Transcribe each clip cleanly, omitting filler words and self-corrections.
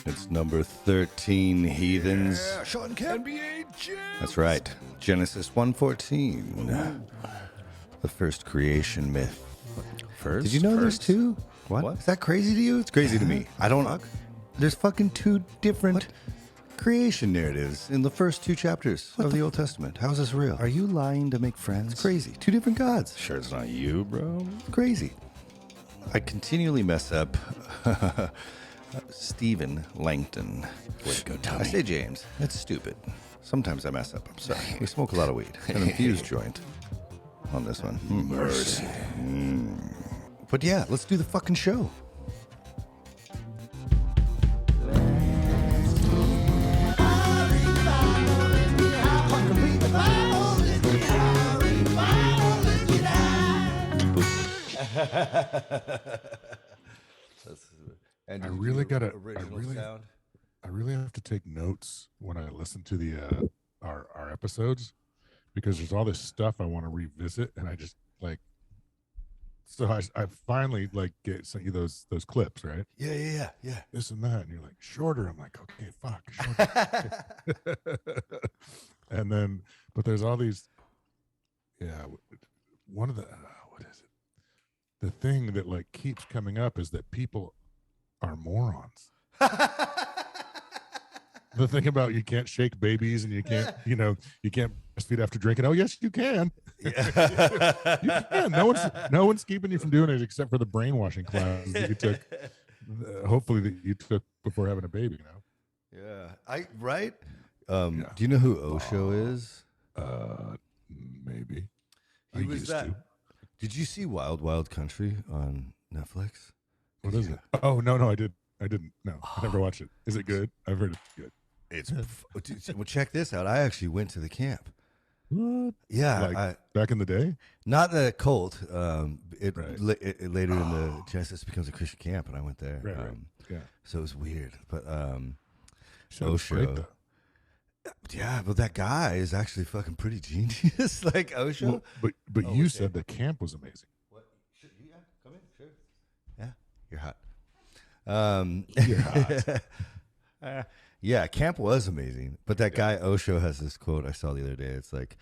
It's number 13, heathens. Yeah, Sean can be a That's right. Genesis 1:14. The first creation myth. First? Did you know there's two? What? Is that crazy to you? It's crazy to me. I don't. There's fucking two different creation narratives in the first two chapters of the Old Testament. How is this real? Are you lying to make friends? It's crazy. Two different gods. Sure it's not you, bro. It's crazy. I continually mess up Stephen Langton. Way to go, Tommy. I say James. That's stupid. Sometimes I mess up. I'm sorry. We smoke a lot of weed. An infused joint on this one. Mercy. But yeah, let's do the fucking show. I really have to take notes when I listen to the our episodes, because there's all this stuff I want to revisit, and I just like. So I finally like sent you those clips, right? Yeah. This and that, and you're like shorter. I'm like, okay, fuck. Shorter. And then, but there's all these. Yeah, one of the what is it? The thing that like keeps coming up is that people are morons. The thing about you can't shake babies and you can't, you can't breastfeed after drinking. Oh, yes, you can. Yeah. You can. No one's keeping you from doing it except for the brainwashing classes that you took. Hopefully that you took before having a baby. Yeah. Right. Do you know who Osho is? Maybe. He was that. Did you see Wild Wild Country on Netflix? What is it? Oh no, I didn't. No, I never watched it. Is it good? I've heard it's good. Well, check this out. I actually went to the camp. What? Yeah, like back in the day. Not the cult. It later in Oh. the Genesis becomes a Christian camp, and I went there. Right. Yeah. So it was weird, but Show's Osho. great, though. Yeah, but that guy is actually fucking pretty genius, like Osho. Well, but you said the camp was amazing. What? Yeah, come in. Sure. Yeah, you're hot. You're hot. Yeah, camp was amazing, but that guy Osho has this quote I saw the other day. It's like,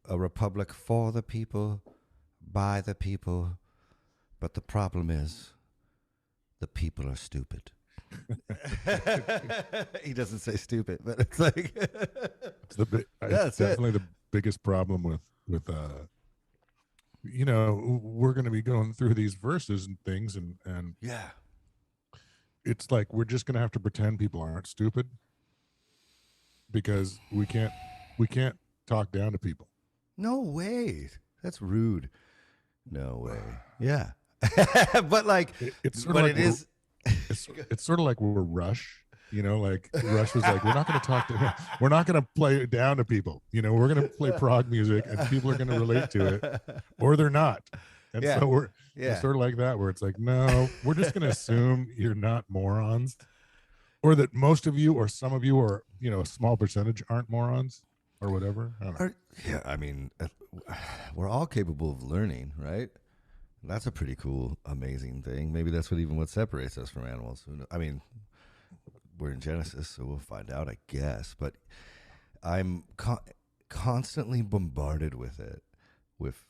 a republic for the people, by the people, but the problem is, the people are stupid. He doesn't say stupid, but it's like it's definitely the biggest problem with we're going to be going through these verses and things, and yeah. It's like we're just going to have to pretend people aren't stupid, because we can't talk down to people. No way. That's rude. No way. Yeah. But like, it's sort of like it's sort of like we're Rush. Like Rush was like, we're not going to talk to him. We're not going to play it down to people. We're going to play prog music, and people are going to relate to it, or they're not. And so we're sort of like that, where it's like, no, we're just going to assume you're not morons, or that most of you or some of you, or a small percentage, aren't morons, or whatever. I don't know. Yeah, I mean, we're all capable of learning, right? That's a pretty cool, amazing thing. Maybe that's what separates us from animals. I mean, we're in Genesis, so we'll find out, I guess. But I'm constantly bombarded with it, with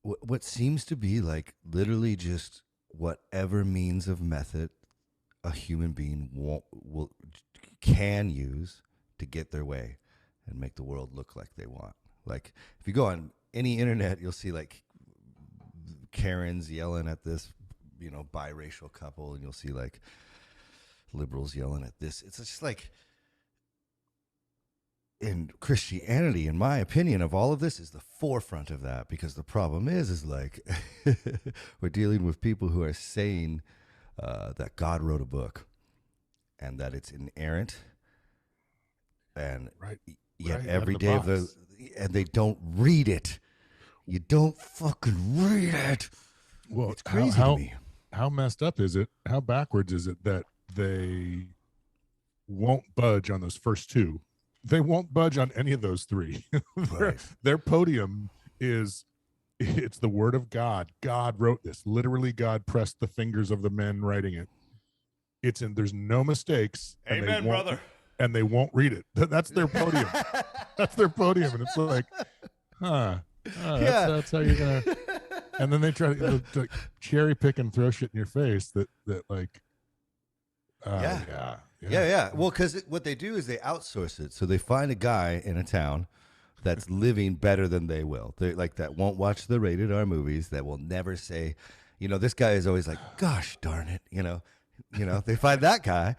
what seems to be like literally just whatever means of method a human being can use to get their way and make the world look like they want. Like, if you go on any internet, you'll see like Karens yelling at this, biracial couple, and you'll see like liberals yelling at this. It's just like, in Christianity, in my opinion, of all of this, is the forefront of that, because the problem is like we're dealing with people who are saying that God wrote a book and that it's inerrant, and yet every day and they don't read it. You don't fucking read it. Well, it's crazy to me. How messed up is it? How backwards is it that they won't budge on those first two? they won't budge on any of those three. Right. Their podium is, it's the word of God. God wrote this. Literally, God pressed the fingers of the men writing it. It's in, there's no mistakes. Amen, brother. And they won't read it. That's their podium. That's their podium. And it's like, that's how you're going to. And then they try to cherry pick and throw shit in your face that like, Yeah. Well, because what they do is they outsource it. So they find a guy in a town that's living better than they will. They like that won't watch the rated R movies, that will never say, this guy is always like, gosh darn it, they find that guy,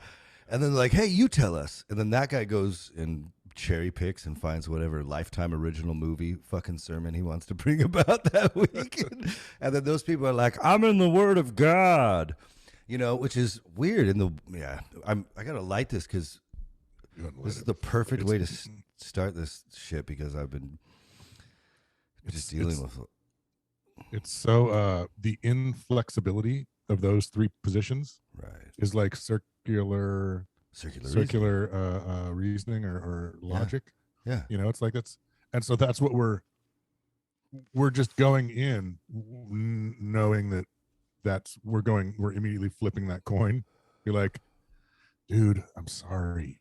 and then they're like, hey, you tell us. And then that guy goes and cherry picks and finds whatever Lifetime original movie fucking sermon he wants to bring about that week. And then those people are like, I'm in the Word of God. Which is weird. I gotta light this because this is the perfect way to start this shit, because I've been just dealing with. It's so the inflexibility of those three positions, right, is like circular reasoning or logic. Yeah. It's like that's, and so that's what we're just going in knowing that. We're immediately flipping that coin. You're like, dude, I'm sorry.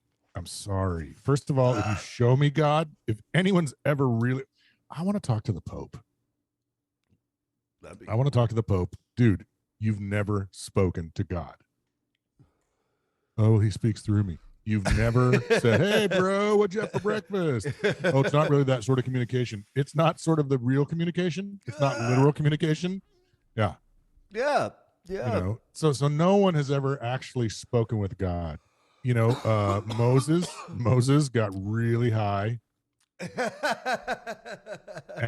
First of all, if you show me God, if anyone's ever really, I want to talk to the Pope. I want to talk to the Pope. Dude, you've never spoken to God. Oh, he speaks through me. You've never said, hey, bro, what'd you have for breakfast? Oh, it's not really that sort of communication. It's not sort of the real communication. It's not literal communication. Yeah. Yeah. So no one has ever actually spoken with God. Moses got really high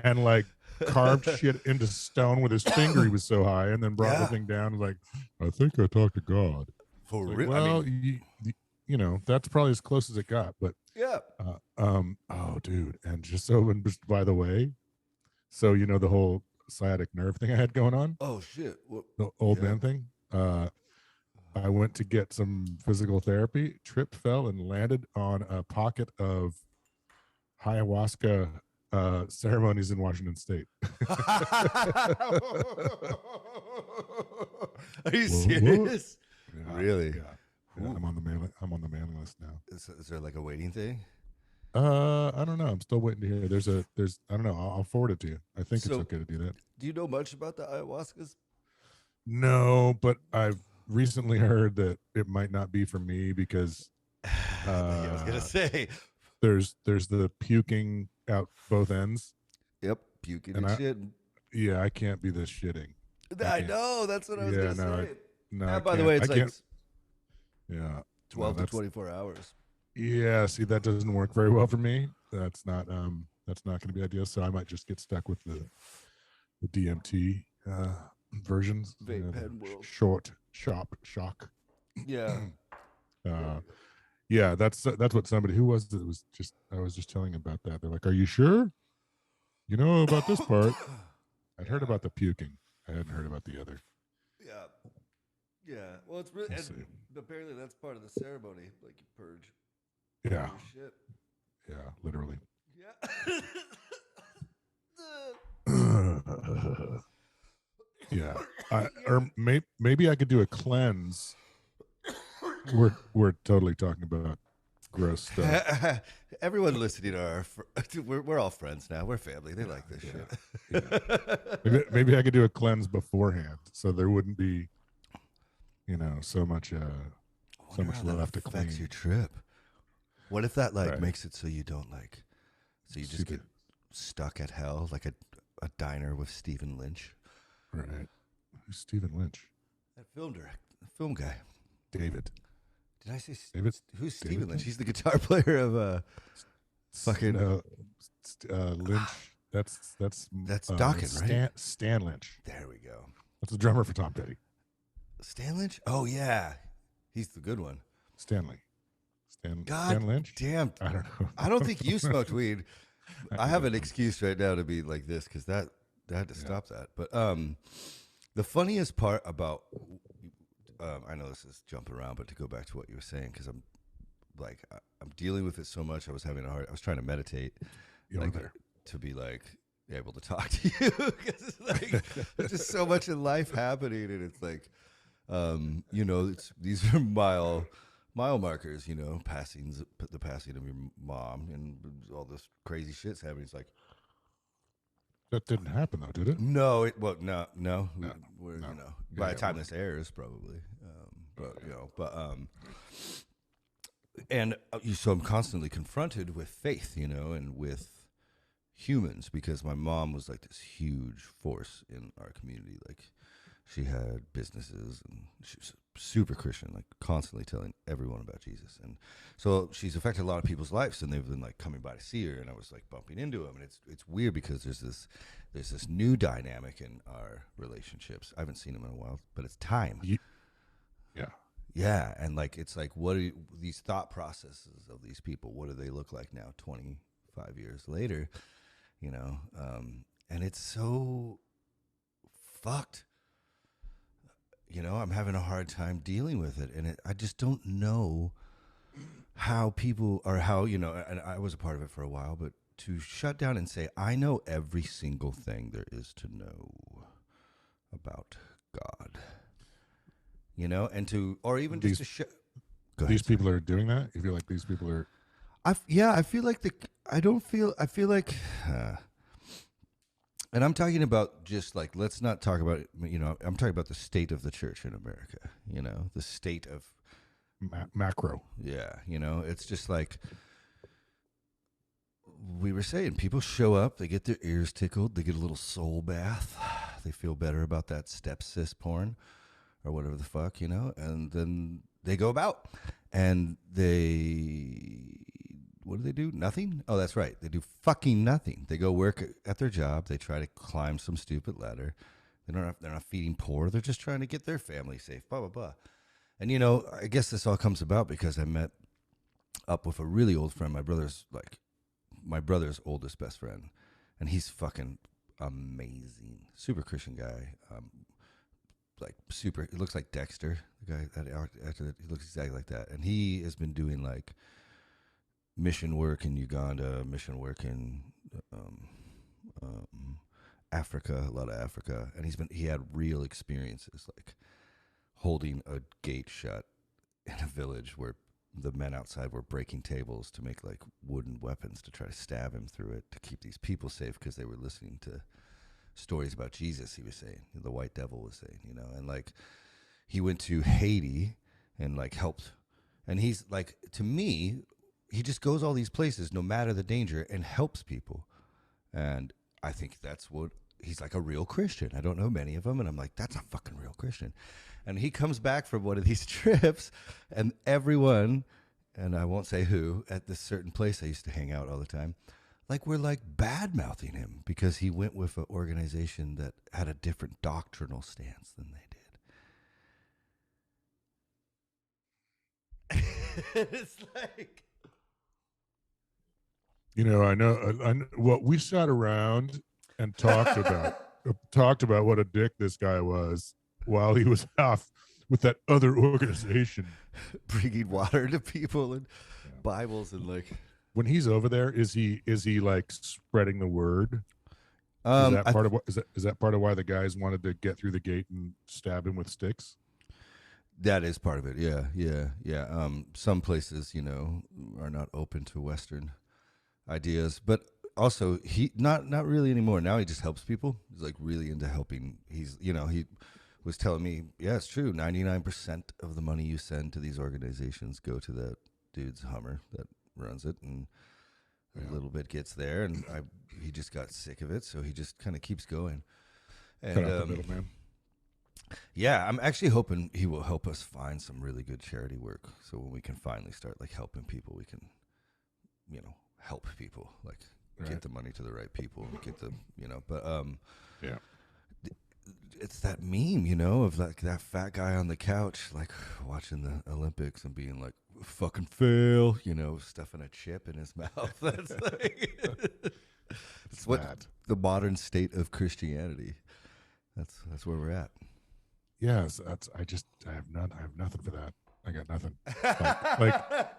and like carved shit into stone with his finger. He was so high, and then brought the thing down and like, I think I talked to God. For like, real? well, that's probably as close as it got. But oh, dude, and just by the way, so the whole sciatic nerve thing I had going on. Oh shit! The old man thing. I went to get some physical therapy, tripped, fell, and landed on a pocket of ayahuasca ceremonies in Washington State. Are you serious? Yeah, really? Yeah. I'm on the mailing list now. Is there like a waiting thing? I don't know. I'm still waiting to hear. There's I don't know. I'll forward it to you. I think it's okay to do that. Do you know much about the ayahuascas? No, but I've recently heard that it might not be for me because I was gonna say there's the puking out both ends. Yep, puking and shit. Yeah, I can't be this shitting. I know. That's what I was gonna say. No. By the way, it's like 12 to 24 hours. Yeah, see, that doesn't work very well for me. That's not going to be ideal. So I might just get stuck with the DMT versions. Vape pen world. Short, sharp, shock. Yeah. Yeah, that's what somebody who was it was just I was just telling about that. They're like, "Are you sure? You know about this part?" I'd heard about the puking. I hadn't heard about the other. Yeah. Yeah. Well, it's really apparently that's part of the ceremony, like you purge. Yeah. Shit. Yeah, literally. Yeah. Yeah. Maybe I could do a cleanse. We're totally talking about gross stuff. Everyone listening are we're all friends now. We're family. They like this shit. Yeah. Maybe I could do a cleanse beforehand, so there wouldn't be, so much left to clean. Affects your trip. What if that makes it so you don't so you just get stuck at hell like a diner with Stephen Lynch? Right. Who's Stephen Lynch? That film guy. David. Did I say David? Who's David Stephen Lynch? He's the guitar player of fucking Lynch. That's Dokken, right? Stan Lynch. There we go. That's the drummer for Tom Petty. Stan Lynch? Oh yeah, he's the good one. Stanley. God Stan Lynch? damn! I don't know. I don't think you smoked weed. I have an excuse right now to be like this because I had to stop that. But the funniest part about I know this is jumping around, but to go back to what you were saying, because I'm like I'm dealing with it so much. I was trying to meditate, You're like there. to be like able to talk to you because it's like there's just so much in life happening, and it's like, these are mile markers, the passing of your mom and all this crazy shit's happening. It's like, That didn't happen though, did it? no, No. we're No. by Yeah, the time we're- this airs, probably, and so I'm constantly confronted with faith, and with humans, because my mom was like this huge force in our community. Like, she had businesses and she was super Christian, like constantly telling everyone about Jesus. And so she's affected a lot of people's lives, and they've been like coming by to see her, and I was like bumping into them. And it's weird because there's this new dynamic in our relationships. I haven't seen them in a while, but it's time. Yeah. Yeah. And like, it's like, what are these thought processes of these people? What do they look like now, 25 years later? And it's so fucked. I'm having a hard time dealing with it, and I just don't know how people, or how, and I was a part of it for a while, but to shut down and say, I know every single thing there is to know about God, and or even just to shut. These people are doing that. You feel like these people are. I feel like I feel like, and I'm talking about just like, let's not talk about, I'm talking about the state of the church in America, the state of Macro. Yeah. It's just like we were saying, people show up, they get their ears tickled, they get a little soul bath, they feel better about that stepsis porn or whatever the fuck, and then they go about and what do they do? Nothing? Oh, that's right. They do fucking nothing. They go work at their job. They try to climb some stupid ladder. They're not feeding poor. They're just trying to get their family safe, blah, blah, blah. And, I guess this all comes about because I met up with a really old friend, my brother's oldest best friend. And he's fucking amazing. Super Christian guy. Like super, he looks like Dexter, the guy that actor. He looks exactly like that. And he has been doing like mission work in Uganda, mission work in Africa, a lot of Africa, and he had real experiences, like holding a gate shut in a village where the men outside were breaking tables to make like wooden weapons to try to stab him through it to keep these people safe because they were listening to stories about Jesus. He was saying, the white devil was saying, and like he went to Haiti and like helped, and he's like, to me, he just goes all these places, no matter the danger, and helps people. And I think that's what he's like, a real Christian. I don't know many of them, and I'm like, that's a fucking real Christian. And he comes back from one of these trips, and everyone, and I won't say who, at this certain place I used to hang out all the time, like we're like bad mouthing him because he went with an organization that had a different doctrinal stance than they did. It's like, I know what we sat around and talked about what a dick this guy was while he was off with that other organization, bringing water to people and Bibles and like. When he's over there, is he like spreading the word? Is that part of what is that part of why the guys wanted to get through the gate and stab him with sticks? That is part of it. Yeah. Some places, are not open to Western ideas, but also he not really anymore. Now he just helps people. He's like really into helping. He was telling me, yeah, it's true. 99% of the money you send to these organizations go to that dude's Hummer that runs it, and a little bit gets there, and he just got sick of it, so he just kind of keeps going. And Cut out the middleman. Yeah, I'm actually hoping he will help us find some really good charity work, so when we can finally start like helping people, we can, help people, like get the money to the right people, and get the, but yeah. It's that meme, of like that fat guy on the couch, like watching the Olympics and being like, fucking fail, stuffing a chip in his mouth. That's like, it's what the modern state of Christianity. That's where we're at. Yes, I have nothing for that. I got nothing.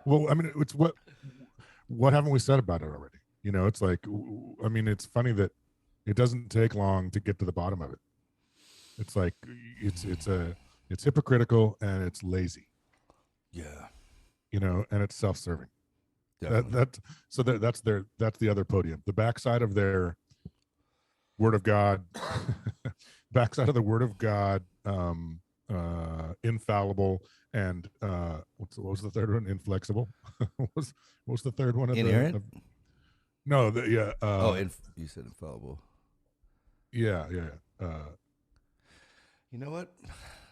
Well, I mean, it's what haven't we said about it already? You know, it's like, I mean, it's funny that it doesn't take long to get to the bottom of it. It's like it's hypocritical and it's lazy. Yeah. You know, and it's self-serving. Definitely. That's the other podium. The backside of their Word of God, backside of the Word of God, infallible, and what was the third one? Inflexible. What's the third one? Inerrant? No, You said infallible. Yeah. You know what?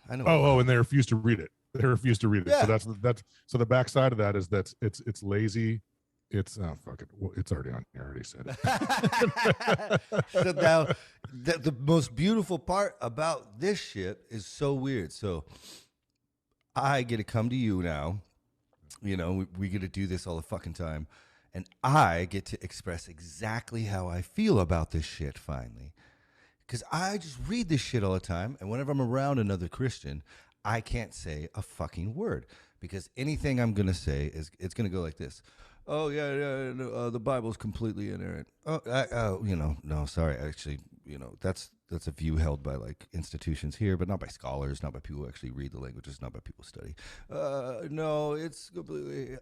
I know. And they refuse to read it. They refuse to read it. Yeah. So that's so the backside of that is that it's lazy. It's fuck it. Well, it's already on here. I already said it. So now, the most beautiful part about this shit is so weird. So I get to come to you now. You know, we get to do this all the fucking time. And I get to express exactly how I feel about this shit finally. Because I just read this shit all the time. And whenever I'm around another Christian, I can't say a fucking word. Because anything I'm going to say, it's going to go like this. Oh, yeah, no, the Bible's completely inerrant. No, sorry. Actually, that's a view held by like institutions here, but not by scholars, not by people who actually read the languages, not by people who study. No, it's completely...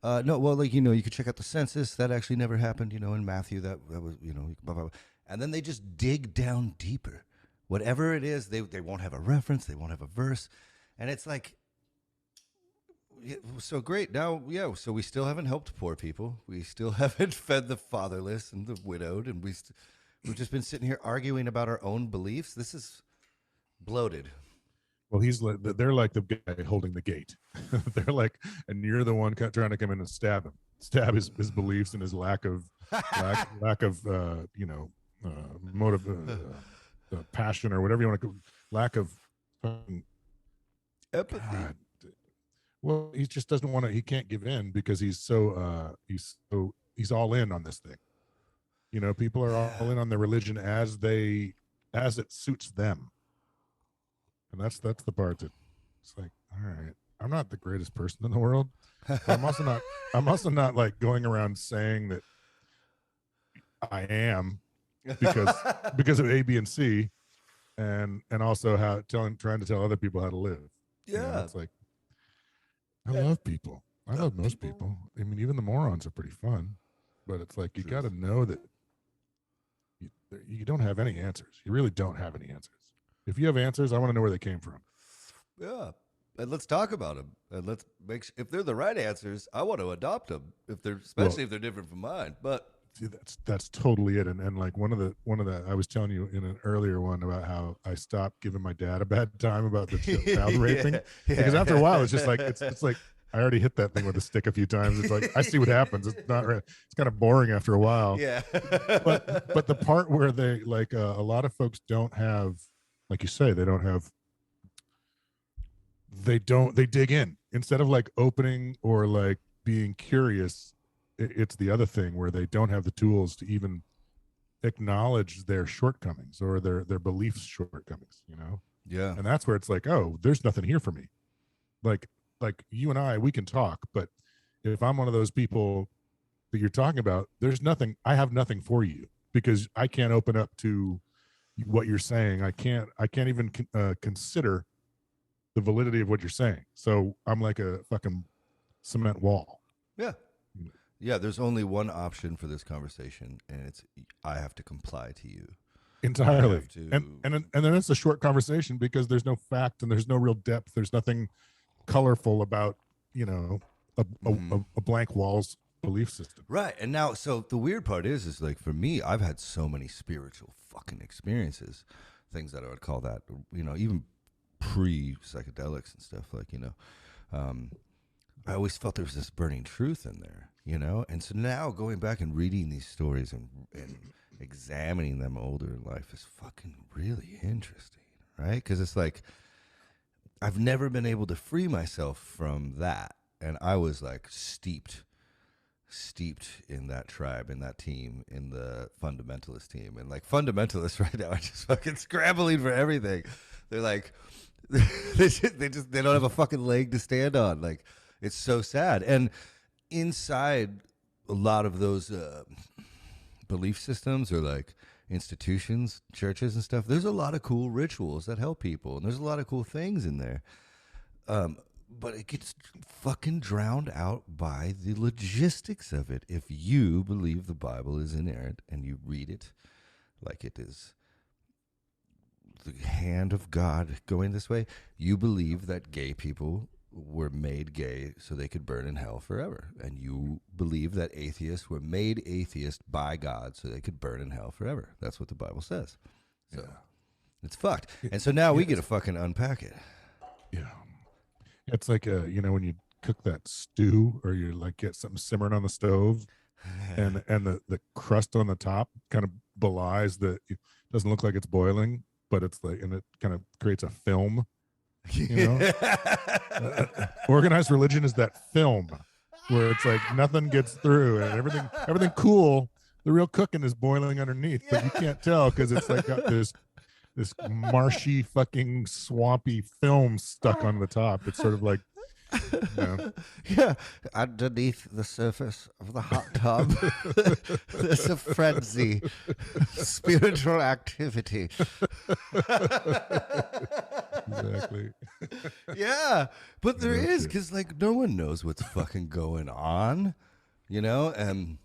no, well, like, you could check out the census. That actually never happened, in Matthew. That was, blah, blah, blah. And then they just dig down deeper. Whatever it is, they won't have a reference. They won't have a verse. And it's like, so great. Now, yeah, so we still haven't helped poor people. We still haven't fed the fatherless and the widowed. And we've just been sitting here arguing about our own beliefs. This is bloated. Well, they're like the guy holding the gate. They're like, and you're the one trying to come in and stab his beliefs and his lack of motive, passion, or whatever you want to, lack of empathy. God. Well, he just doesn't want to. He can't give in because he's all in on this thing. People are all in on their religion as it suits them. And that's the part that it's like, all right, I'm not the greatest person in the world. But I'm also not like going around saying that I am because of A, B, and C, and also trying to tell other people how to live. Yeah. It's like, I love people. I love most people. I mean, even the morons are pretty fun, but it's like, you got to know that you don't have any answers. You really don't have any answers. If you have answers, I want to know where they came from. Yeah. And let's talk about them. And let's if they're the right answers, I want to adopt them. Especially if they're different from mine. But see, that's totally it. And like one of the I was telling you in an earlier one about how I stopped giving my dad a bad time about the child raping. Yeah. Because after a while, it's just like it's like I already hit that thing with a stick a few times. It's like I see what happens. It's not. It's kind of boring after a while. Yeah. but the part where they like a lot of folks don't have, like you say, they dig in instead of like opening or like being curious. It's the other thing where they don't have the tools to even acknowledge their shortcomings or their beliefs shortcomings, Yeah. And that's where it's like, oh, there's nothing here for me. Like you and I, we can talk, but if I'm one of those people that you're talking about, I have nothing for you because I can't open up to what you're saying. I can't even consider the validity of what you're saying. So I'm like a fucking cement wall. Yeah. Yeah, there's only one option for this conversation, and it's I have to comply to you entirely. And then it's a short conversation because there's no fact and there's no real depth. There's nothing colorful about a blank walls belief system. Right. And now, so the weird part is like for me, I've had so many spiritual fucking experiences, things that I would call that, even pre-psychedelics and stuff, like, I always felt there was this burning truth in there, and so now going back and reading these stories and examining them older in life is fucking really interesting, right? Because it's like I've never been able to free myself from that, and I was like steeped in that tribe, in that team, in the fundamentalist team. And like fundamentalists right now are just fucking scrambling for everything. They're like, They don't have a fucking leg to stand on. Like, it's so sad. And inside a lot of those belief systems or like institutions, churches and stuff, there's a lot of cool rituals that help people, and there's a lot of cool things in there. But it gets fucking drowned out by the logistics of it. If you believe the Bible is inerrant and you read it like it is the hand of God going this way, you believe that gay people were made gay so they could burn in hell forever. And you believe that atheists were made atheist by God so they could burn in hell forever. That's what the Bible says. So it's fucked. And so now we get to fucking unpack it. Yeah. It's like when you cook that stew, or you like get something simmering on the stove, and the crust on the top kind of belies that it doesn't look like it's boiling, but it's like, and it kind of creates a film. Organized religion is that film where it's like nothing gets through and everything cool. The real cooking is boiling underneath, but you can't tell because it's like got this marshy fucking swampy film stuck on the top. It's sort of like, yeah, underneath the surface of the hot tub there's a frenzy, spiritual activity. Exactly. Yeah, but there is, because like no one knows what's fucking going on, and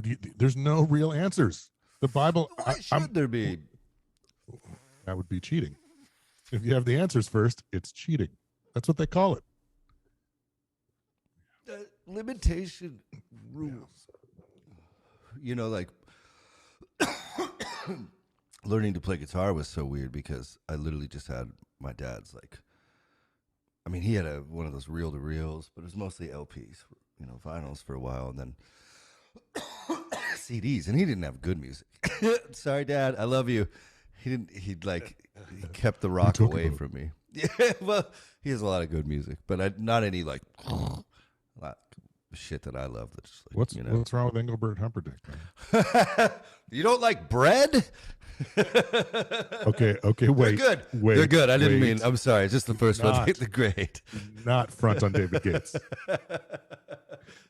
dude, there's no real answers. The Bible, why should there be? That would be cheating. If you have the answers first, it's cheating. That's what they call it. Limitation rules. Like learning to play guitar was so weird because I literally just had my dad's he had one of those reel to reels, but it was mostly LPs, vinyls for a while, and then CDs, and he didn't have good music. Sorry, Dad, I love you. He kept the rock away from me. Yeah, well, he has a lot of good music, but not any shit that I love. That's what's wrong with Engelbert Humperdinck? You don't like bread? Okay, wait. They're good. I didn't mean. I'm sorry. It's just the first one. They're great. Not front on David Gates.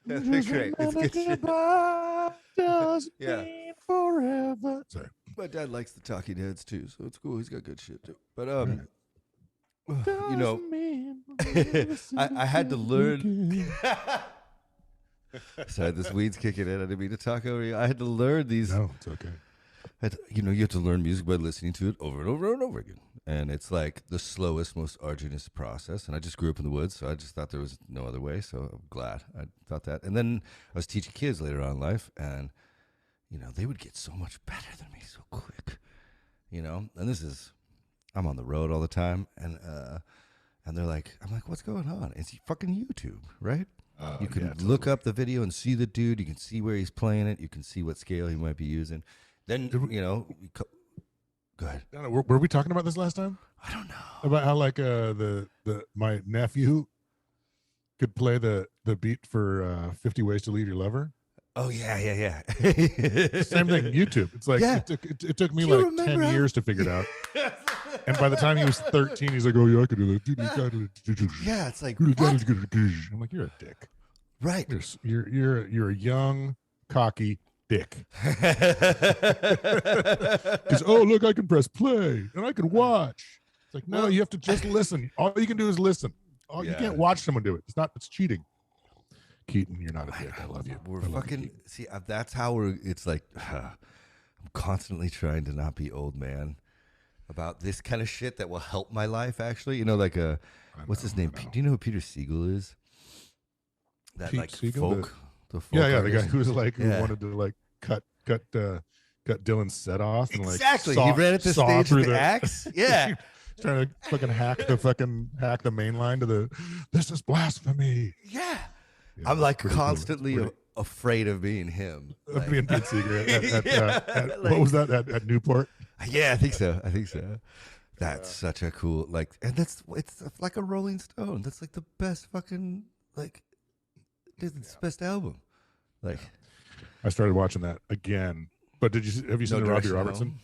They're great. It's good shit. Yeah. Forever. Sorry. My dad likes the Talking Heads too, so it's cool. He's got good shit too. But I had to learn. Sorry, this weed's kicking in. I didn't mean to talk over you. I had to learn these. No, it's okay. You have to learn music by listening to it over and over and over again. And it's like the slowest, most arduous process. And I just grew up in the woods, so I just thought there was no other way. So I'm glad I thought that. And then I was teaching kids later on in life, and they would get so much better than me so quick. And I'm on the road all the time, and they're like, I'm like, what's going on? It's fucking YouTube, right? You can look up the video and see the dude. You can see where he's playing it. You can see what scale he might be using. Then, go ahead. Were we talking about this last time? I don't know. About how my nephew could play the beat for 50 Ways to Leave Your Lover. Oh, yeah. Same thing, YouTube. It's like, it took me 10 years to figure it out. And by the time he was 13, he's like, oh, yeah, I could do that. Yeah, it's like, I'm like, you're a dick. Right. You're a young, cocky dick. Because, oh, look, I can press play and I can watch. It's like, no, you have to just listen. All you can do is listen. You can't watch someone do it. It's cheating. Keaton, you're not a dick. I love you. We're fucking, see, that's how it's like, I'm constantly trying to not be old man about this kind of shit that will help my life, actually. What's his name? Do you know who Peter Siegel is? That Pete like Siegel, folk. The folk the guy who was who Yeah. wanted to cut Dylan's set off and exactly. saw, He ran at the saw stage with through the axe. Yeah. trying to hack the main line to this is blasphemy. Yeah. Yeah, I'm like pretty constantly cool. afraid of being him. Of being Pete Seeger at Yeah, what was that at Newport? Yeah, I think so. That's such a cool and it's like a Rolling Stone. That's like the best fucking it's the best album. I started watching that again. But have you seen the Robbie Robertson?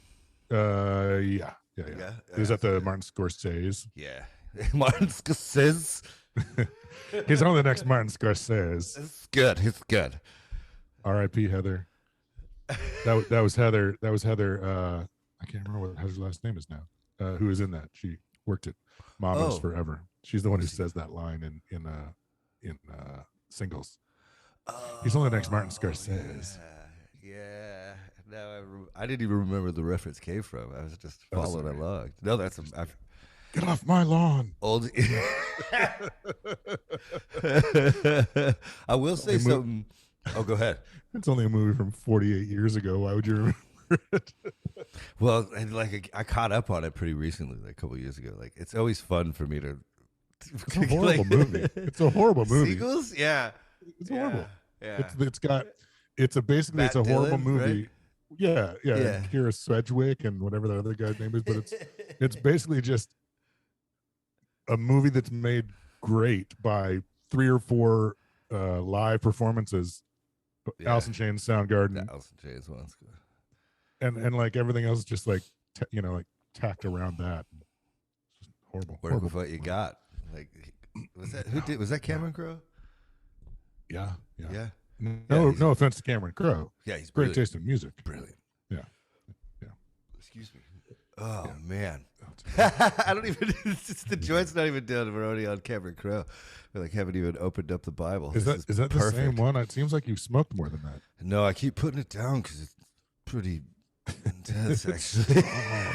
Yeah. It was at the Martin Scorsese. Yeah, Martin Scorsese. He's on the next Martin Scorsese. It's good. It's good. R.I.P. Heather. That was Heather. That was Heather. I can't remember what Heather's last name is now. Who is in that? She worked at Mama's Forever. She's the one who says that line in Singles. He's on the next Martin Scorsese. Yeah. Now I didn't even remember the reference came from. I was just following along. No, that's Get off my lawn. Old. I will say something. Oh, go ahead. It's only a movie from 48 years ago. Why would you remember it? Well, and like I caught up on it pretty recently, like a couple years ago. Like it's always fun for me to. It's a horrible movie. It's a horrible movie. Seagulls? Yeah. It's horrible. Yeah. It's basically it's a horrible movie. Right? Yeah. Kira Sedgwick and whatever the other guy's name is, but it's basically just a movie that's made great by 3 or 4 live performances. Yeah. Alice in Chains, Soundgarden, Alice in Chains one's good. and like everything else, just like like tacked around that. Just horrible. Work with what you got. Like, was that Cameron Crowe? Yeah. No offense to Cameron Crowe. Yeah, he's great brilliant. taste in music. Brilliant. Yeah. Excuse me. Oh man, I don't even. It's just the joint's not even done. We're already on Cameron Crowe. We like haven't even opened up the Bible. Is that the same one? It seems like you smoked more than that. No, I keep putting it down because it's pretty intense. Actually, I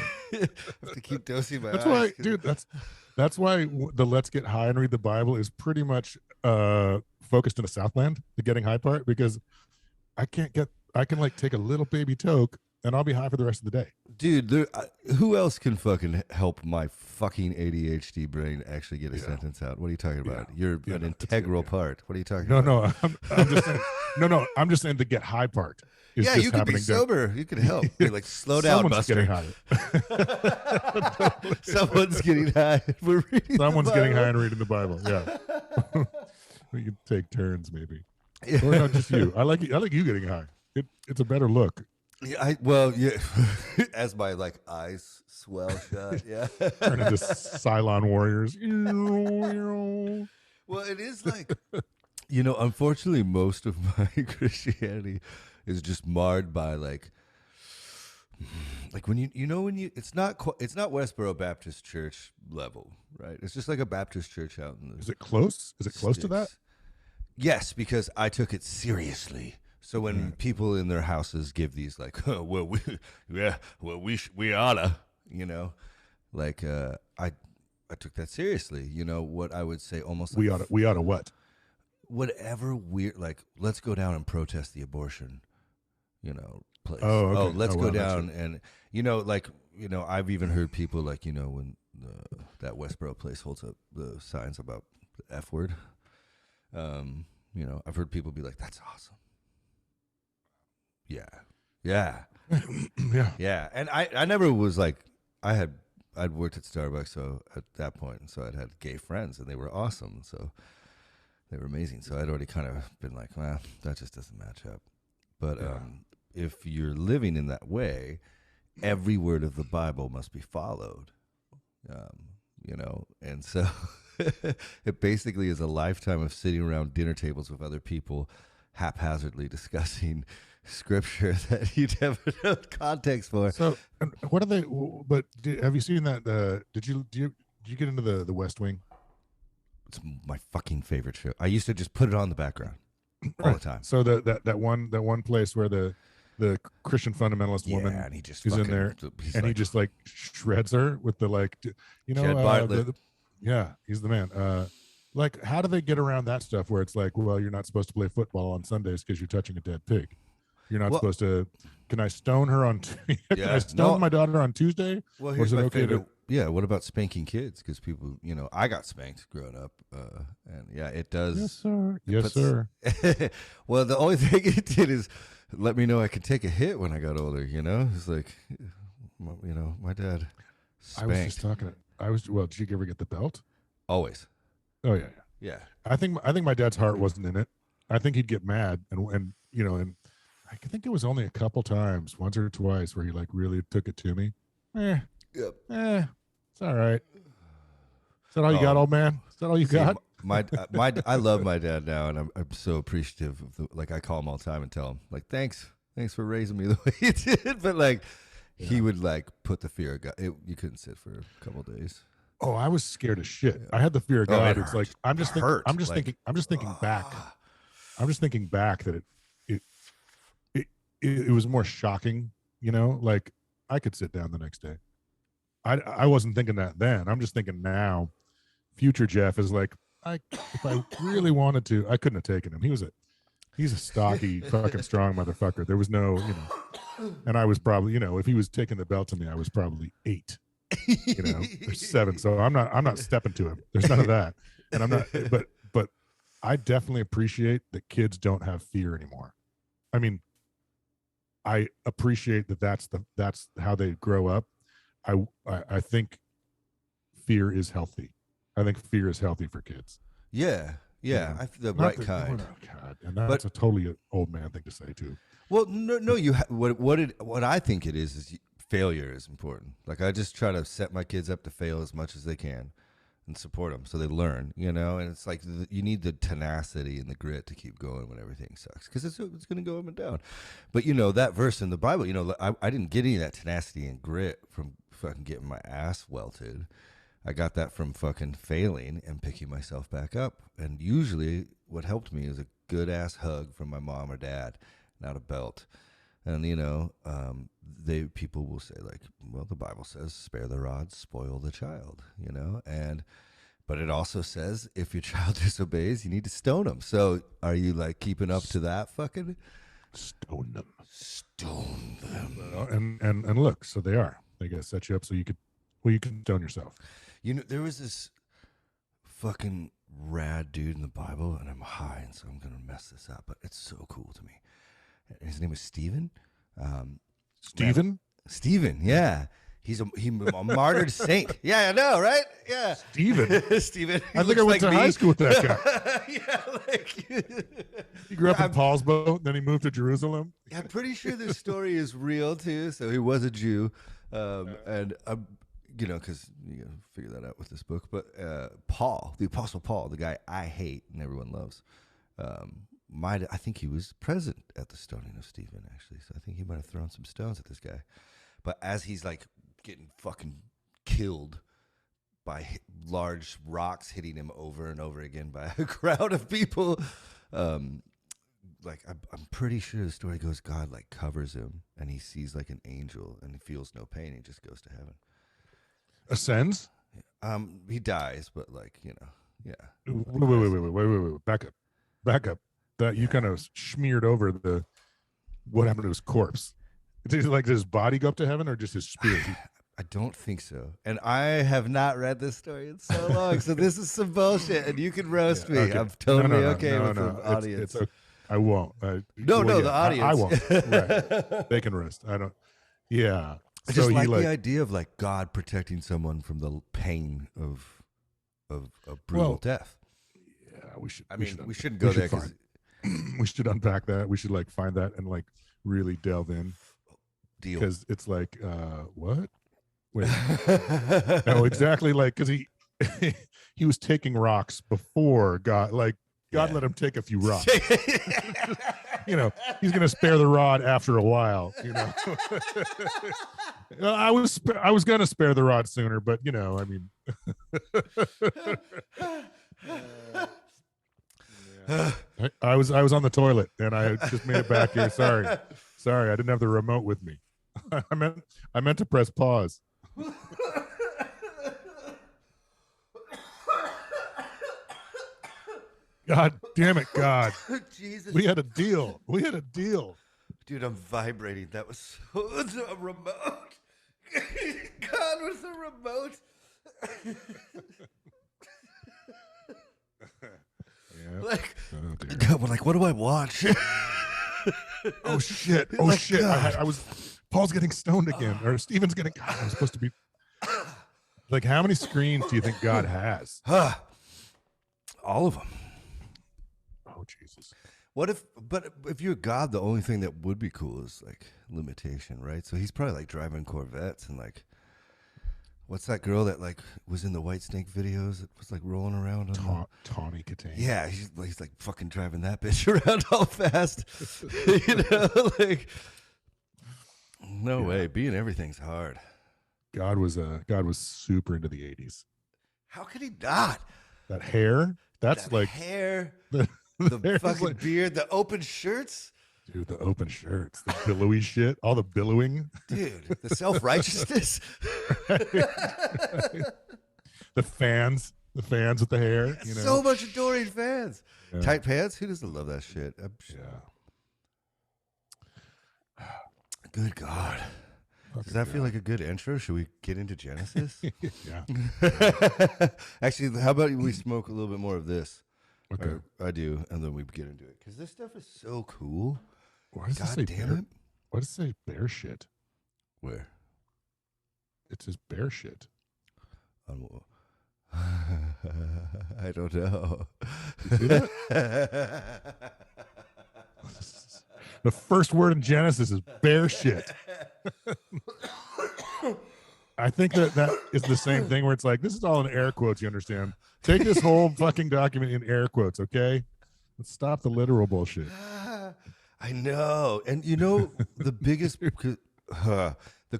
have to keep dosing my. That's eyes why, dude. That's why the Let's Get High and Read the Bible is pretty much focused in the Southland, the getting high part, because I can like take a little baby toke and I'll be high for the rest of the day. Dude, who else can fucking help my fucking ADHD brain actually get a sentence out? What are you talking about? You're an integral part. What are you talking about? No, I'm just saying. No, I'm just saying the get high part. Is Yeah, just you could be sober. You could help. Be like, slow down, Someone's Buster. getting high. Someone's getting high. We're reading Someone's getting high and reading the Bible. Yeah. We can take turns, maybe. Or not just you. I like you getting high. It's a better look. Yeah, as my like eyes swell shut. Yeah. Turn into Cylon warriors. Well, it is like, unfortunately, most of my Christianity is just marred by like when it's not Westboro Baptist Church level, right? It's just like a Baptist church out in the. Is it close? Is it close to that? Yes, because I took it seriously. So when people in their houses give these like, we oughta, like I took that seriously. What I would say almost we like, oughta what? Whatever weird, like, let's go down and protest the abortion, place. Oh, okay. Oh, let's go wow, down and I've even heard people like when that Westboro place holds up the signs about the F word. I've heard people be like, "That's awesome." Yeah. Yeah. Yeah. And I never was like, I'd worked at Starbucks, so at that point, so I'd had gay friends and they were awesome. So they were amazing. So I'd already kind of been like, well, that just doesn't match up. But if you're living in that way, every word of the Bible must be followed. And so it basically is a lifetime of sitting around dinner tables with other people haphazardly discussing scripture that you never know context for. So, what are they? But have you seen that? Did you get into the West Wing? It's my fucking favorite show. I used to just put it on the background all the time. So that one place where the Christian fundamentalist woman and he just is in there, and he just like shreds her with the Chad Bartlett. He's the man. Like, how do they get around that stuff where it's like, well, you're not supposed to play football on Sundays because you're touching a dead pig. You're not supposed to. Can I stone her on? Can I stone my daughter on Tuesday? Well, here's my favorite. What about spanking kids? Because people, I got spanked growing up, and it does. Yes, sir. Yes, sir. Well, the only thing it did is let me know I could take a hit when I got older. It's like, my dad spanked. I was just talking. Well, did you ever get the belt? Always. Oh yeah. Yeah. I think my dad's heart wasn't in it. I think he'd get mad and I think it was only a couple times, once or twice, where he like really took it to me. Yep. It's all right. Is that all you got, old man? Is that all you See, got? I love my dad now, and I'm so appreciative of like I call him all the time and tell him like thanks for raising me the way you did. But like he would like put the fear of God. You couldn't sit for a couple of days. Oh, I was scared as shit. Yeah. I had the fear of Oh, God. it It's hurt. like I'm just It hurt. thinking back. I'm just thinking back that it was more shocking, you know, like I could sit down the next day. I wasn't thinking that then. I'm just thinking now. Future Jeff is like, if I really wanted to, I couldn't have taken him. He's a stocky, fucking strong motherfucker. There was no, you know, and I was probably, you know, if he was taking the belt to me, I was probably 8, you know, or 7. So I'm not stepping to him. There's none of that. And I'm not, but I definitely appreciate that kids don't have fear anymore. I mean, I appreciate that's how they grow up. I think fear is healthy. I think fear is healthy for kids. Yeah. Yeah. The right kind. Oh God, and that's a totally old man thing to say too. Well, no. What I think it is failure is important. Like I just try to set my kids up to fail as much as they can, and support them so they learn. You know, and it's like you need the tenacity and the grit to keep going when everything sucks, because it's going to go up and down. But you know that verse in the Bible. You know, I didn't get any of that tenacity and grit from fucking getting my ass welted. I got that from fucking failing and picking myself back up. And usually what helped me is a good ass hug from my mom or dad, not a belt. And, you know, people will say like, well, the Bible says, spare the rod, spoil the child, you know? But it also says if your child disobeys, you need to stone them. So are you like keeping up to that fucking? Stone them. Stone them. And look, so they are. They got to set you up so you can stone yourself. You know, there was this fucking rad dude in the Bible, and I'm high, and so I'm going to mess this up, but it's so cool to me. His name was Stephen. Stephen? Stephen, yeah. He's a martyred saint. Yeah, I know, right? Yeah. Stephen? Stephen. I think I went to high school with that guy. Yeah, like... He grew up in Paulsbo, then he moved to Jerusalem. I'm pretty sure this story is real, too. So he was a Jew. And you know, because you gotta figure that out with this book. But Paul, the Apostle Paul, the guy I hate and everyone loves, I think he was present at the stoning of Stephen, actually. So I think he might have thrown some stones at this guy. But as he's like getting fucking killed by large rocks hitting him over and over again by a crowd of people, like I'm pretty sure the story goes, God like covers him and he sees like an angel and he feels no pain. He just goes to heaven. Ascends? He dies, but like, you know, yeah. Wait. Back up. That you kind of smeared over what happened to his corpse. Did his body go up to heaven or just his spirit? I don't think so. And I have not read this story in so long, so this is some bullshit, and you can roast me. Okay. I'm totally okay with the audience. It's I won't. The audience. I won't. Right. They can roast. I don't. Yeah. I just like the idea of like God protecting someone from the pain of brutal death. Yeah, we should. We shouldn't go there because we should unpack that. We should like find that and like really delve in. Deal. Because it's like, what? Wait. No, exactly. Like, because he was taking rocks before God. Like God let him take a few rocks. You know, he's going to spare the rod after a while. You know, I was going to spare the rod sooner, but you know, I mean, I was on the toilet and I just made it back here. Sorry, I didn't have the remote with me. I meant to press pause. God damn it, God. Jesus. We had a deal. Dude, I'm vibrating. That was a remote. God was a remote. Yeah. Like, oh, God, we're like, what do I watch? Oh shit. I was Paul's getting stoned again. Or Stephen's getting God, I'm supposed to be like, how many screens do you think God has? All of them. Oh Jesus. But if you're God, the only thing that would be cool is like limitation, right? So he's probably like driving Corvettes and like What's that girl that like was in the White Snake videos? That was like rolling around on Tawny Katane. Yeah, he's like fucking driving that bitch around all fast. You know, like no way. Being everything's hard. God was super into the 80s. How could he not? That hair, that's that like hair, the fucking like, beard, the open shirts. Dude, the open shirts, the billowy shit, all the billowing. Dude, the self-righteousness. The fans with the hair. You know? So much adoring fans. Yeah. Tight pants? Who doesn't love that shit? Yeah. Good God. Does that feel like a good intro? Should we get into Genesis? Yeah. Actually, how about we smoke a little bit more of this? Okay. I do, and then we get into it. Because this stuff is so cool. Why does God it say damn it. Why does it say bear shit? Where? It says bear shit. I don't know. You see that? The first word in Genesis is bear shit. I think that is the same thing where it's like, this is all in air quotes, you understand? Take this whole fucking document in air quotes, okay? Let's stop the literal bullshit. I know. And you know, the biggest, the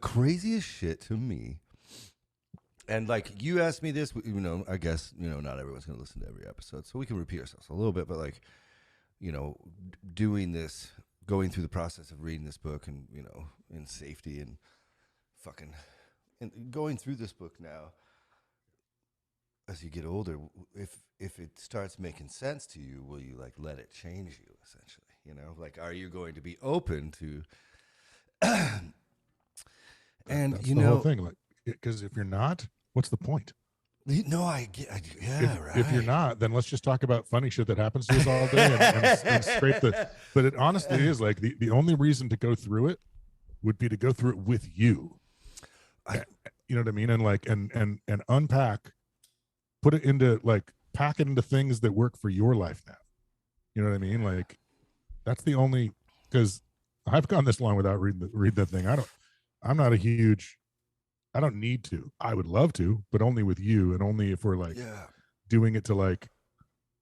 craziest shit to me, and like you asked me this, you know, I guess, you know, not everyone's going to listen to every episode, so we can repeat ourselves a little bit, but like, you know, doing this, going through the process of reading this book and, you know, in safety and fucking, and going through this book now, as you get older, if it starts making sense to you, will you like let it change you essentially? You know, like, are you going to be open to? And that's you the know, whole thing, like, because if you're not, what's the point? No, If you're not, then let's just talk about funny shit that happens to us all day and scrape the. But it honestly is like the only reason to go through it would be to go through it with you. You know what I mean? And like and unpack, put it into like pack it into things that work for your life now. You know what I mean? Like that's the only, because I've gone this long without reading the thing. I'm not a huge. I don't need to. I would love to, but only with you, and only if we're like doing it to like,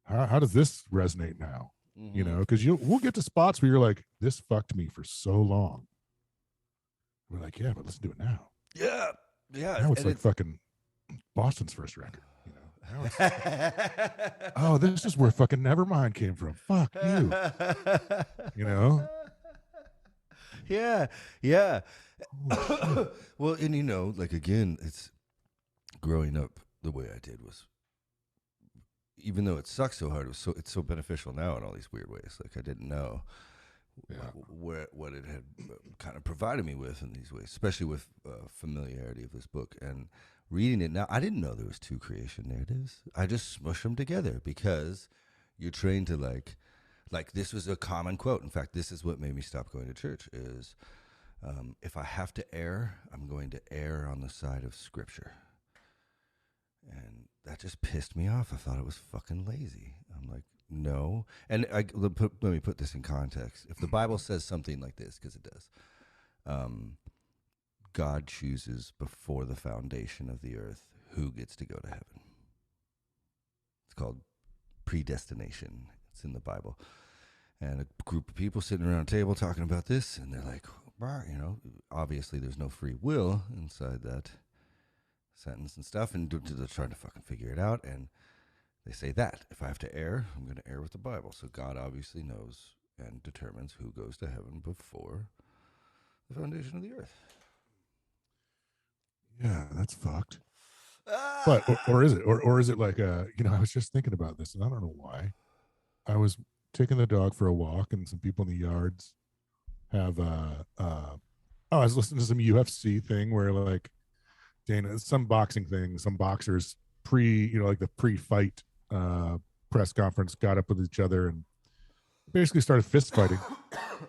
how does this resonate now? Mm-hmm. You know, because we'll get to spots where you're like, this fucked me for so long. We're like, yeah, but let's do it now. Yeah. Now it's like fucking Boston's first record. You know, oh, this is where fucking Nevermind came from. Fuck you. You know. Yeah. Well, and you know, like again, it's growing up the way I did was, even though it sucks so hard, it's so beneficial now in all these weird ways. Like I didn't know what it had kind of provided me with in these ways, especially with familiarity of this book and reading it now. I didn't know there was two creation narratives. I just smush them together because you're trained to like this was a common quote. In fact, this is what made me stop going to church is, if I have to err, I'm going to err on the side of Scripture. And that just pissed me off. I thought it was fucking lazy. I'm like, no. And let me put this in context. If the Bible says something like this, because it does, God chooses before the foundation of the earth who gets to go to heaven. It's called predestination. It's in the Bible. And a group of people sitting around a table talking about this, and they're like, you know, obviously there's no free will inside that sentence and stuff, and they're trying to fucking figure it out, and they say that if I have to err, I'm going to err with the Bible. So God obviously knows and determines who goes to heaven before the foundation of the earth. Yeah, that's fucked. But or is it or is it like you know, I was just thinking about this, and I don't know why. I was taking the dog for a walk, and some people in the yards have I was listening to some UFC thing where like some boxing thing, some boxers like the pre-fight press conference got up with each other and basically started fist fighting.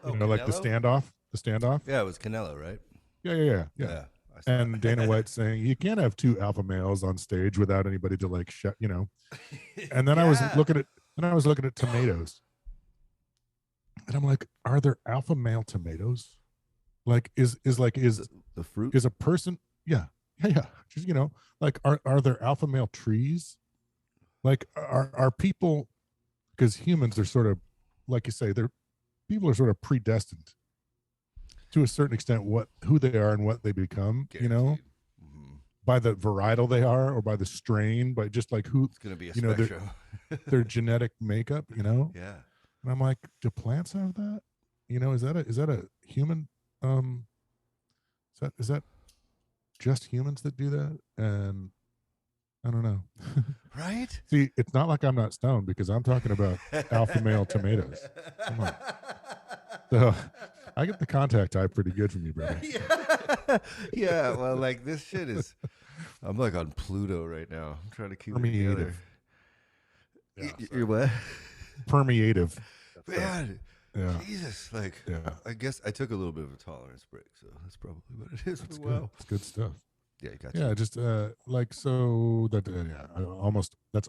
You know, Canelo? Like the standoff. Yeah, it was Canelo, right? Yeah. And Dana White saying you can't have two alpha males on stage without anybody to like shut, you know. And then I was looking at tomatoes. And I'm like, are there alpha male tomatoes? Like is the fruit? Is a person Yeah. Just, like, are there alpha male trees? Like, are people, because humans are sort of, like you say, people are sort of predestined to a certain extent who they are and what they become, Guaranteed. Mm-hmm. by the varietal they are, or by the strain, by just like who, It's gonna be a you know, their spectrum. their genetic makeup, Yeah. And I'm like, do plants have that? Is that a human? Um, is that just humans that do that? And I don't know. Right? See, it's not like I'm not stoned, because I'm talking about alpha male tomatoes. Come on. So I get the contact type pretty good from you, brother. Yeah. Yeah. Well, like this shit is. I'm like on Pluto right now. I'm trying to keep it together. Yeah, You're what? Permeative. Man, Yeah. Jesus. Like, Yeah. I guess I took a little bit of a tolerance break, so that's probably what it is. That's for a good. while. It's good stuff. Yeah, you got Yeah, just like, so that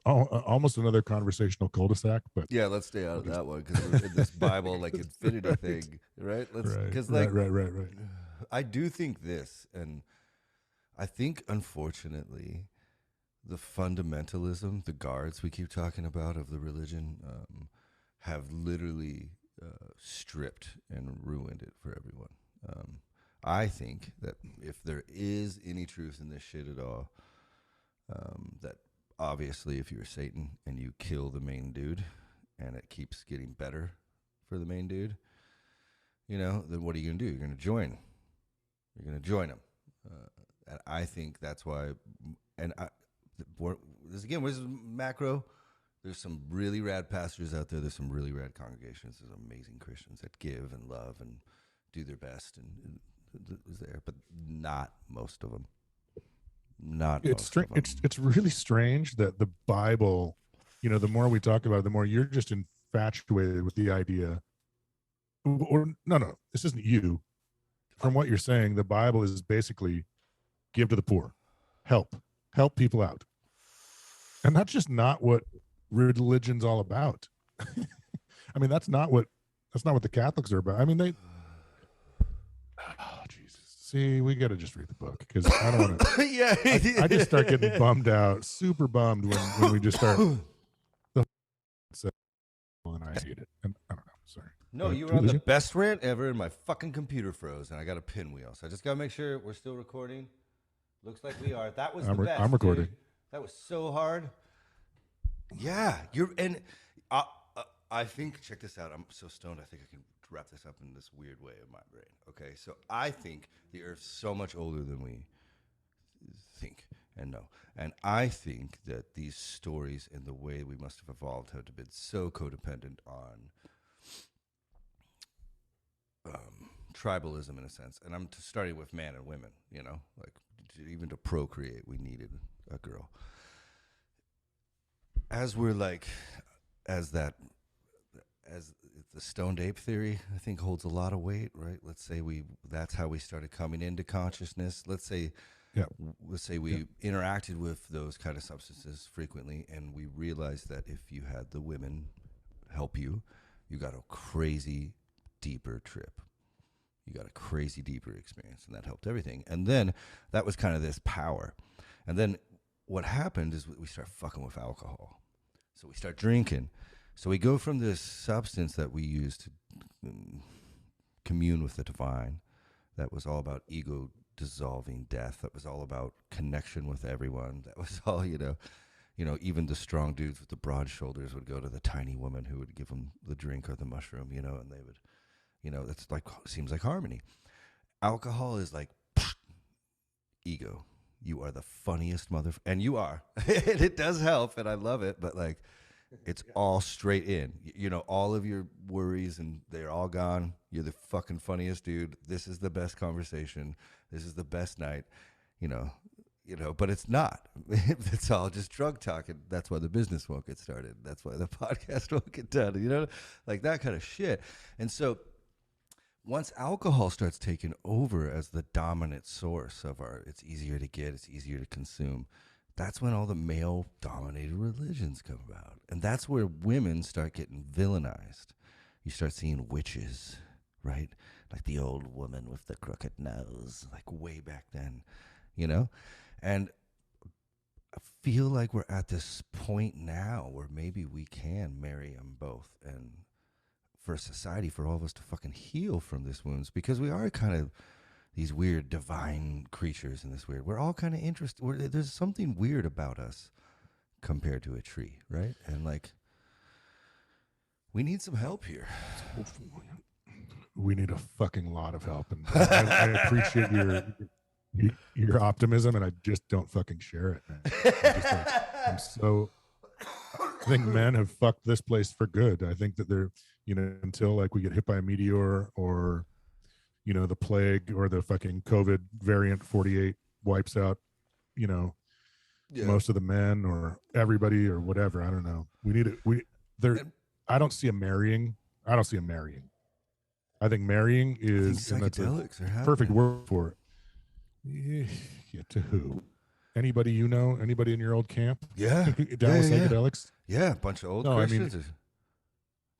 almost another conversational cul-de-sac, but Yeah, let's stay out of that one because we're in this Bible like infinity Right. thing, right? Let's right, because right, like right. I do think this, and I think unfortunately the fundamentalism, the guards we keep talking about of the religion, have literally stripped and ruined it for everyone. I think that if there is any truth in this shit at all, that obviously if you're Satan and you kill the main dude and it keeps getting better for the main dude, then what are you going to do? You're going to join. You're going to join him. And I think that's why, and this is macro. There's some really rad pastors out there. There's some really rad congregations. There's amazing Christians that give and love and do their best and is there, but not most of them. Not It's most of them. It's really strange that the Bible, the more we talk about it, the more you're just infatuated with the idea. Or no, this isn't you. From what you're saying, the Bible is basically give to the poor, help people out, and that's just not what religion's all about. I mean, that's not what the Catholics are about. I mean, oh Jesus, see, we got to just read the book, because I don't want to. Yeah, I just start getting bummed out, super bummed when we just start. And I hate it. And I don't know. Sorry. No, you were on the best rant ever, and my fucking computer froze, and I got a pinwheel. So I just gotta make sure we're still recording. Looks like we are. That was the best. I'm recording. Dude. That was so hard. Yeah, I think, check this out. I'm so stoned. I think I can wrap this up in this weird way in my brain. Okay, so I think the Earth's so much older than we think and know, and I think that these stories and the way we must have evolved have been so codependent on tribalism in a sense. And I'm starting with man and women. Like even to procreate, we needed a girl. As we're like, as the stoned ape theory, I think holds a lot of weight, right? Let's say that's how we started coming into consciousness. Let's say we interacted with those kind of substances frequently, and we realized that if you had the women help you, you got a crazy deeper trip. You got a crazy deeper experience, and that helped everything. And then that was kind of this power. And then what happened is we start fucking with alcohol. So we start drinking. So we go from this substance that we use to commune with the divine, that was all about ego dissolving death, that was all about connection with everyone, that was all, even the strong dudes with the broad shoulders would go to the tiny woman who would give them the drink or the mushroom, and they would, that's like, seems like harmony. Alcohol is like ego. You are the funniest and you are. And it does help, and I love it, but like, it's all straight in. All of your worries, and they're all gone. You're the fucking funniest dude. This is the best conversation. This is the best night. But it's not. It's all just drug talk, and that's why the business won't get started. That's why the podcast won't get done. Like that kind of shit. And so once alcohol starts taking over as the dominant source of it's easier to get, it's easier to consume, that's when all the male-dominated religions come about. And that's where women start getting villainized. You start seeing witches, right? Like the old woman with the crooked nose, like way back then. you know? And I feel like we're at this point now where maybe we can marry them both, and for society, for all of us to fucking heal from this wounds, because we are kind of these weird divine creatures in this weird. We're all kind of interested. There's something weird about us compared to a tree, right? And like, we need some help here. We need a fucking lot of help, and I appreciate your optimism, and I just don't fucking share it, man. I think men have fucked this place for good. I think that they're, until like we get hit by a meteor, or the plague, or the fucking COVID variant 48 wipes out, most of the men or everybody or whatever. I don't know. We need it. I don't see a marrying. I think marrying is, and that's a perfect word for it. Yeah, to who? Anybody you know? Anybody in your old camp? Yeah. Down with psychedelics? Yeah, a bunch of old No, Christians. A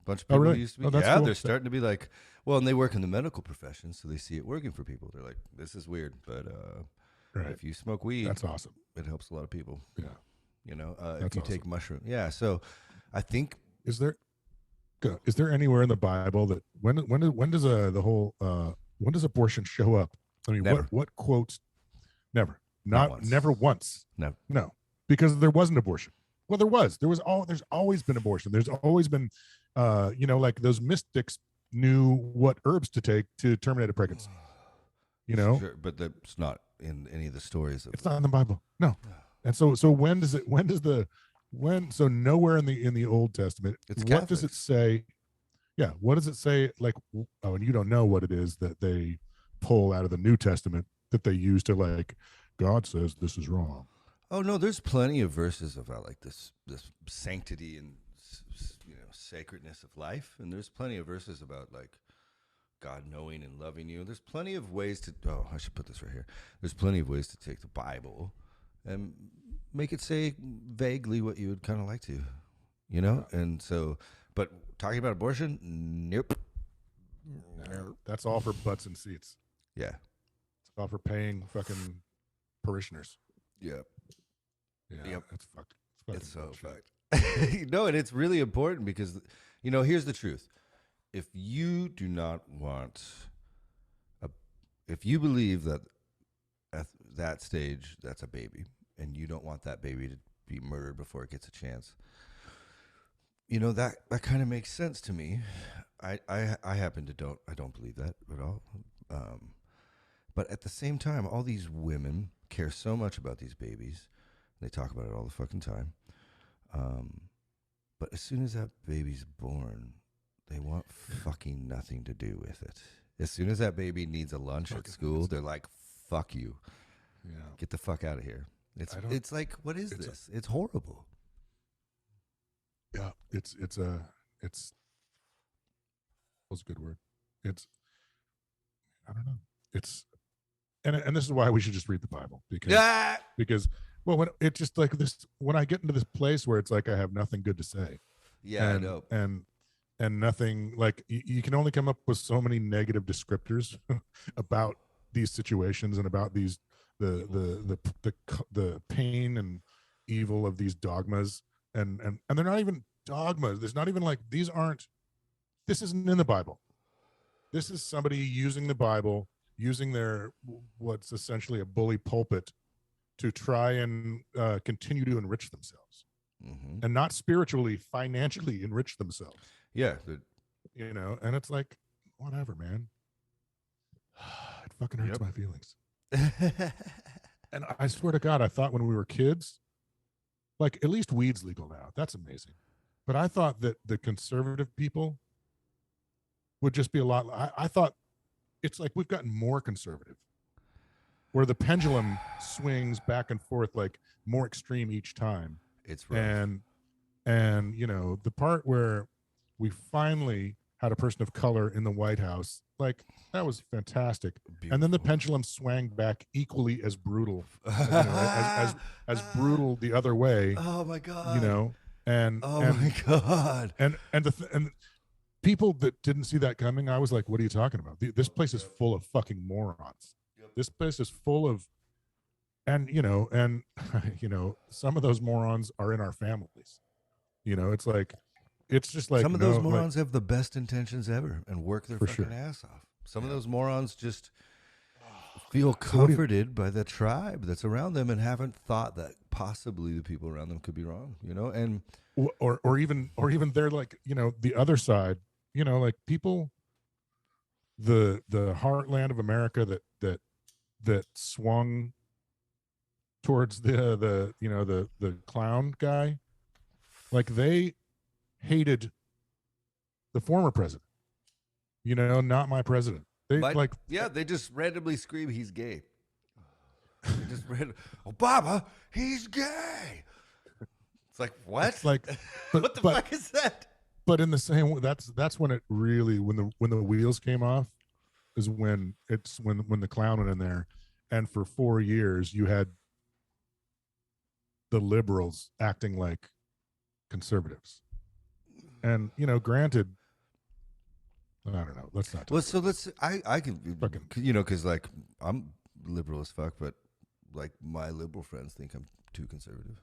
bunch of people really? used to be. Cool. They're starting to be like, well, and they work in the medical profession, so they see it working for people. They're like, this is weird, but if you smoke weed, that's awesome. It helps a lot of people. Yeah. If you take mushroom. Yeah, so I think... Is there anywhere in the Bible that when does when does abortion show up? I mean, never. what quotes? Never. Never once. No, because there wasn't abortion. Well, there's always been abortion. There's always been, like those mystics knew what herbs to take to terminate a pregnancy. Sure, but that's not in any of the stories. It's not in the Bible. No. And so so nowhere in the Old Testament, what does it say? Yeah. What does it say? Like, oh, and you don't know what it is that they pull out of the New Testament that they use to, like, God says this is wrong. Oh no, there's plenty of verses about like this sanctity and sacredness of life, and there's plenty of verses about like God knowing and loving you. There's plenty of ways to. Oh, I should put this right here. There's plenty of ways to take the Bible and make it say vaguely what you would kind of like to, And so, but talking about abortion, nope. That's all for butts and seats. Yeah. It's all for paying fucking parishioners. Yep. Yeah. Yep. That's fucked. It's so fucked. No, and it's really important because, here's the truth. If you do not want, if you believe that at that stage, that's a baby, and you don't want that baby to be murdered before it gets a chance, that kind of makes sense to me. I happen to I don't believe that at all. But at the same time, all these women care so much about these babies. They talk about it all the fucking time. But as soon as that baby's born, they want fucking nothing to do with it. As soon as that baby needs a lunch at school, they're like, fuck you. Yeah. Get the fuck out of here. It's like, what is this? It's horrible. Yeah, it's what's a good word? I don't know. And this is why we should just read the Bible, because well, when it's just like this, when I get into this place where it's like I have nothing good to say. Yeah, I know. And nothing, like, you can only come up with so many negative descriptors about these situations and about these the pain and evil of these dogmas, and they're not even dogmas. There's not even like this isn't in the Bible. This is somebody using the Bible, using their what's essentially a bully pulpit to try and continue to enrich themselves, and not spiritually, financially enrich themselves. Yeah, and it's like, whatever, man. It fucking hurts my feelings. And I swear to God, I thought when we were kids, like, at least weed's legal now. That's amazing. But I thought that the conservative people would just be a lot. I thought it's like we've gotten more conservative, where the pendulum swings back and forth, like more extreme each time. It's rough. And the part where we finally had a person of color in the White House, like, that was fantastic. Beautiful. And then the pendulum swung back equally as brutal, as brutal the other way. Oh my God. My God. And people that didn't see that coming, I was like, what are you talking about? This place is full of fucking morons. This place is full of and some of those morons are in our families. It's like, it's just like, Some of no, those like, morons have the best intentions ever and work their For fucking sure. ass off. Some of Yeah. those morons just feel So what do you- comforted by the tribe that's around them and haven't thought that possibly the people around them could be wrong, And or even they're like, the other side, like people, the heartland of America that swung towards the clown guy, like they hated the former president, not my president. They but like, yeah, they just randomly scream he's gay. They just Obama, he's gay. It's like, what? it's like, but, what the but, fuck is that? but in the same way, that's when it really, when the wheels came off, is when the clown went in there, and for 4 years you had the liberals acting like conservatives. And granted, I don't know, let's not talk Well, so about this. I can, Fucking- because like I'm liberal as fuck, but like my liberal friends think I'm too conservative.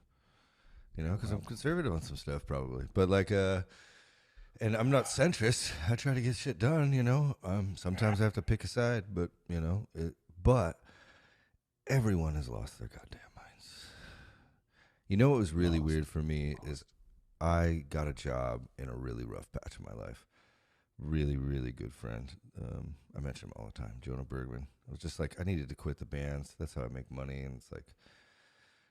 Because I'm conservative on some stuff probably, but like and I'm not centrist. I try to get shit done. Sometimes I have to pick a side, but but everyone has lost their goddamn minds. What was really weird for me is I got a job in a really rough patch of my life. Really, really good friend. I mention him all the time, Jonah Bergman. I was just like, I needed to quit the bands. That's how I make money, and it's like,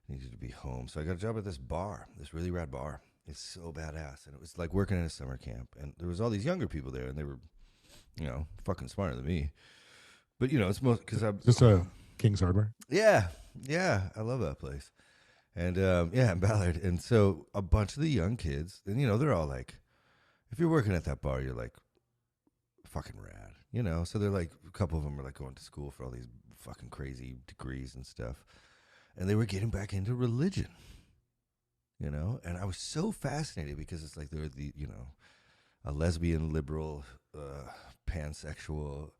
I needed to be home. So I got a job at this bar, this really rad bar. It's so badass, and it was like working at a summer camp, and there was all these younger people there, and they were, fucking smarter than me. But it's most because I'm Just King's Hardware. yeah, I love that place, and in Ballard, and so a bunch of the young kids, and they're all like, if you're working at that bar, you're like fucking rad, So they're like, a couple of them are like going to school for all these fucking crazy degrees and stuff, and they were getting back into religion, and I was so fascinated because it's like they're the a lesbian, liberal, pansexual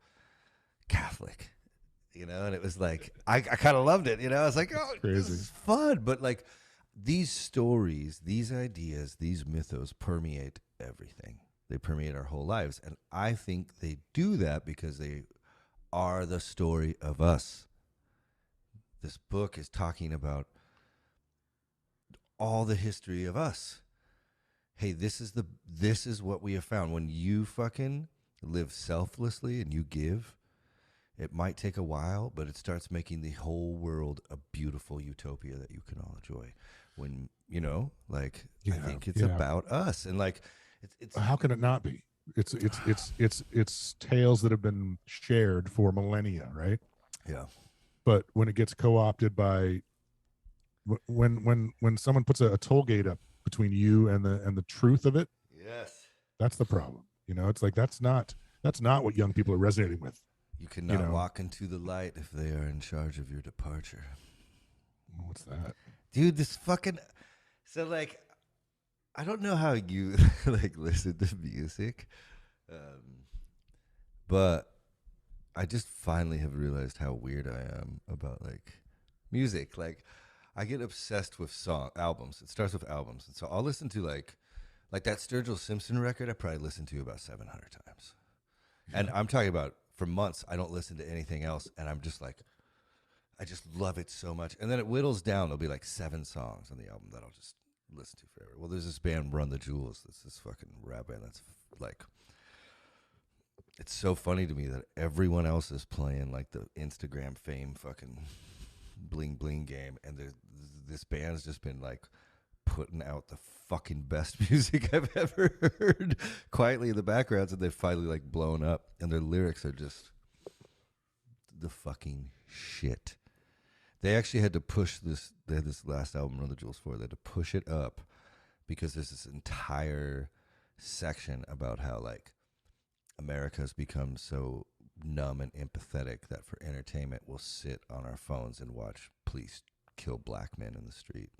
Catholic, and it was like I kind of loved it, I was like, oh, this Crazy. is fun, but like these stories, these ideas, these mythos permeate everything. They permeate our whole lives, and I think they do that because they are the story of us. This book is talking about all the history of us. Hey, this is what we have found. When you fucking live selflessly and you give, it might take a while, but it starts making the whole world a beautiful utopia that you can all enjoy. When I think it's about us, and like it's How can it not be? It's tales that have been shared for millennia, right? yeah. But when it gets co-opted by when someone puts a toll gate up between you and the truth of it, Yes. that's the problem. It's like that's not what young people are resonating with. You cannot walk into the light if they are in charge of your departure. What's that? Dude, this fucking so like I don't know how you like listen to music. But I just finally have realized how weird I am about like music. Like I get obsessed with albums. It starts with albums. And so I'll listen to like that Sturgill Simpson record I probably listened to about 700 times. And I'm talking about for months I don't listen to anything else, and I'm just like I just love it so much. And then it whittles down. There'll be like 7 songs on the album that I'll just listen to forever. Well, there's this band, Run the Jewels. That's this fucking rap band that's like, it's so funny to me that everyone else is playing like the Instagram fame fucking bling bling game. And this band's just been like putting out the fucking best music I've ever heard quietly in the backgrounds. And they've finally like blown up. And their lyrics are just the fucking shit. They actually had to push this. They had this last album, Run the Jewels 4. They had to push it up because there's this entire section about how like America has become so numb and empathetic that for entertainment we'll sit on our phones and watch police kill black men in the street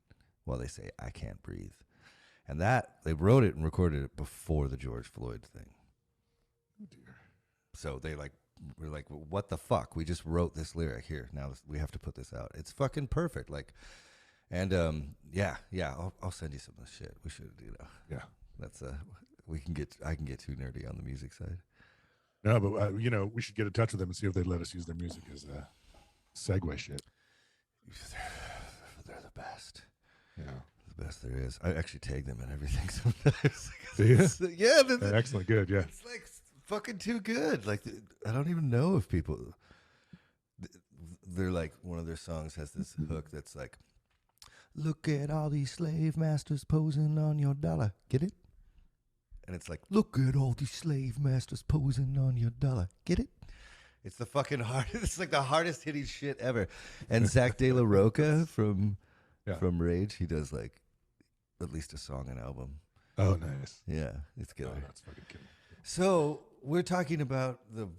while they say I can't breathe. And that they wrote it and recorded it before the George Floyd thing. Oh dear. So they like we're like, what the fuck? We just wrote this lyric here. Now we have to put this out. It's fucking perfect. Like, and yeah, I'll send you some of this shit. We should, Yeah. That's I can get too nerdy on the music side. No, but we should get in touch with them and see if they'd let us use their music as segue shit. They're the best. Yeah. The best there is. I actually tag them in everything sometimes. Do you? Yeah. They're excellent. Good. Yeah. It's like fucking too good. Like, I don't even know if people, they're like, one of their songs has this hook that's like, look at all these slave masters posing on your dollar. Get it? And it's like, look at all these slave masters posing on your dollar. Get it? It's the fucking hardest. It's like the hardest hitting shit ever. And Zach De La Roca from Rage, he does like at least a song an album. Oh, nice. Yeah, it's good. Oh, that's fucking good. So we're talking about the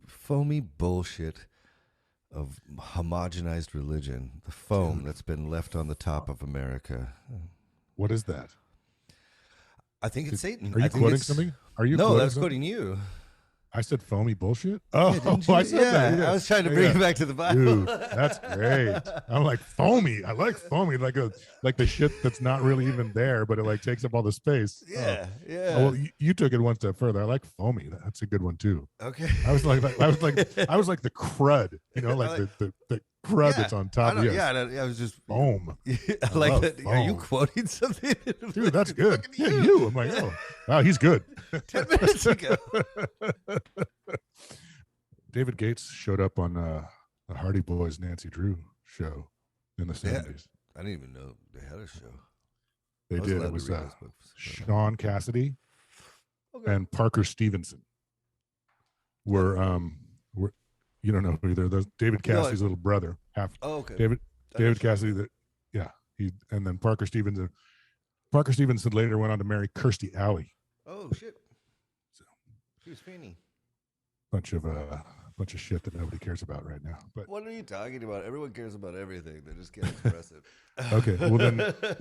foamy bullshit of homogenized religion, the foam that's been left on the top of America. What is that? I think it's Satan. Are you quoting something? Are you? No, I was quoting you. I said foamy bullshit. Oh, yeah, I said that. Yeah. I was trying to bring it back to the Bible. Dude, that's great. I'm like foamy. I like foamy, like the shit that's not really even there, but it like takes up all the space. Yeah, yeah. Oh, well, you took it one step further. I like foamy. That's a good one too. Okay. I was like the crud. Like the crud that's on top. I was just foam. I like that. Foam. Are you quoting something? Dude, that's good. Yeah, you. I'm like, oh, wow, he's good. 10 minutes ago. David Gates showed up on the Hardy Boys Nancy Drew show in the 70s. I didn't even know they had a show. They did. It was Sean Cassidy and Parker Stevenson were you don't know who either. Those David Cassidy's little brother. Okay. David Cassidy. And then Parker Stevenson. Parker Stevenson later went on to marry Kirstie Alley. Oh shit. So she was Fanny. Bunch of shit that nobody cares about right now. But what are you talking about? Everyone cares about everything. They just get expressive. Okay, well then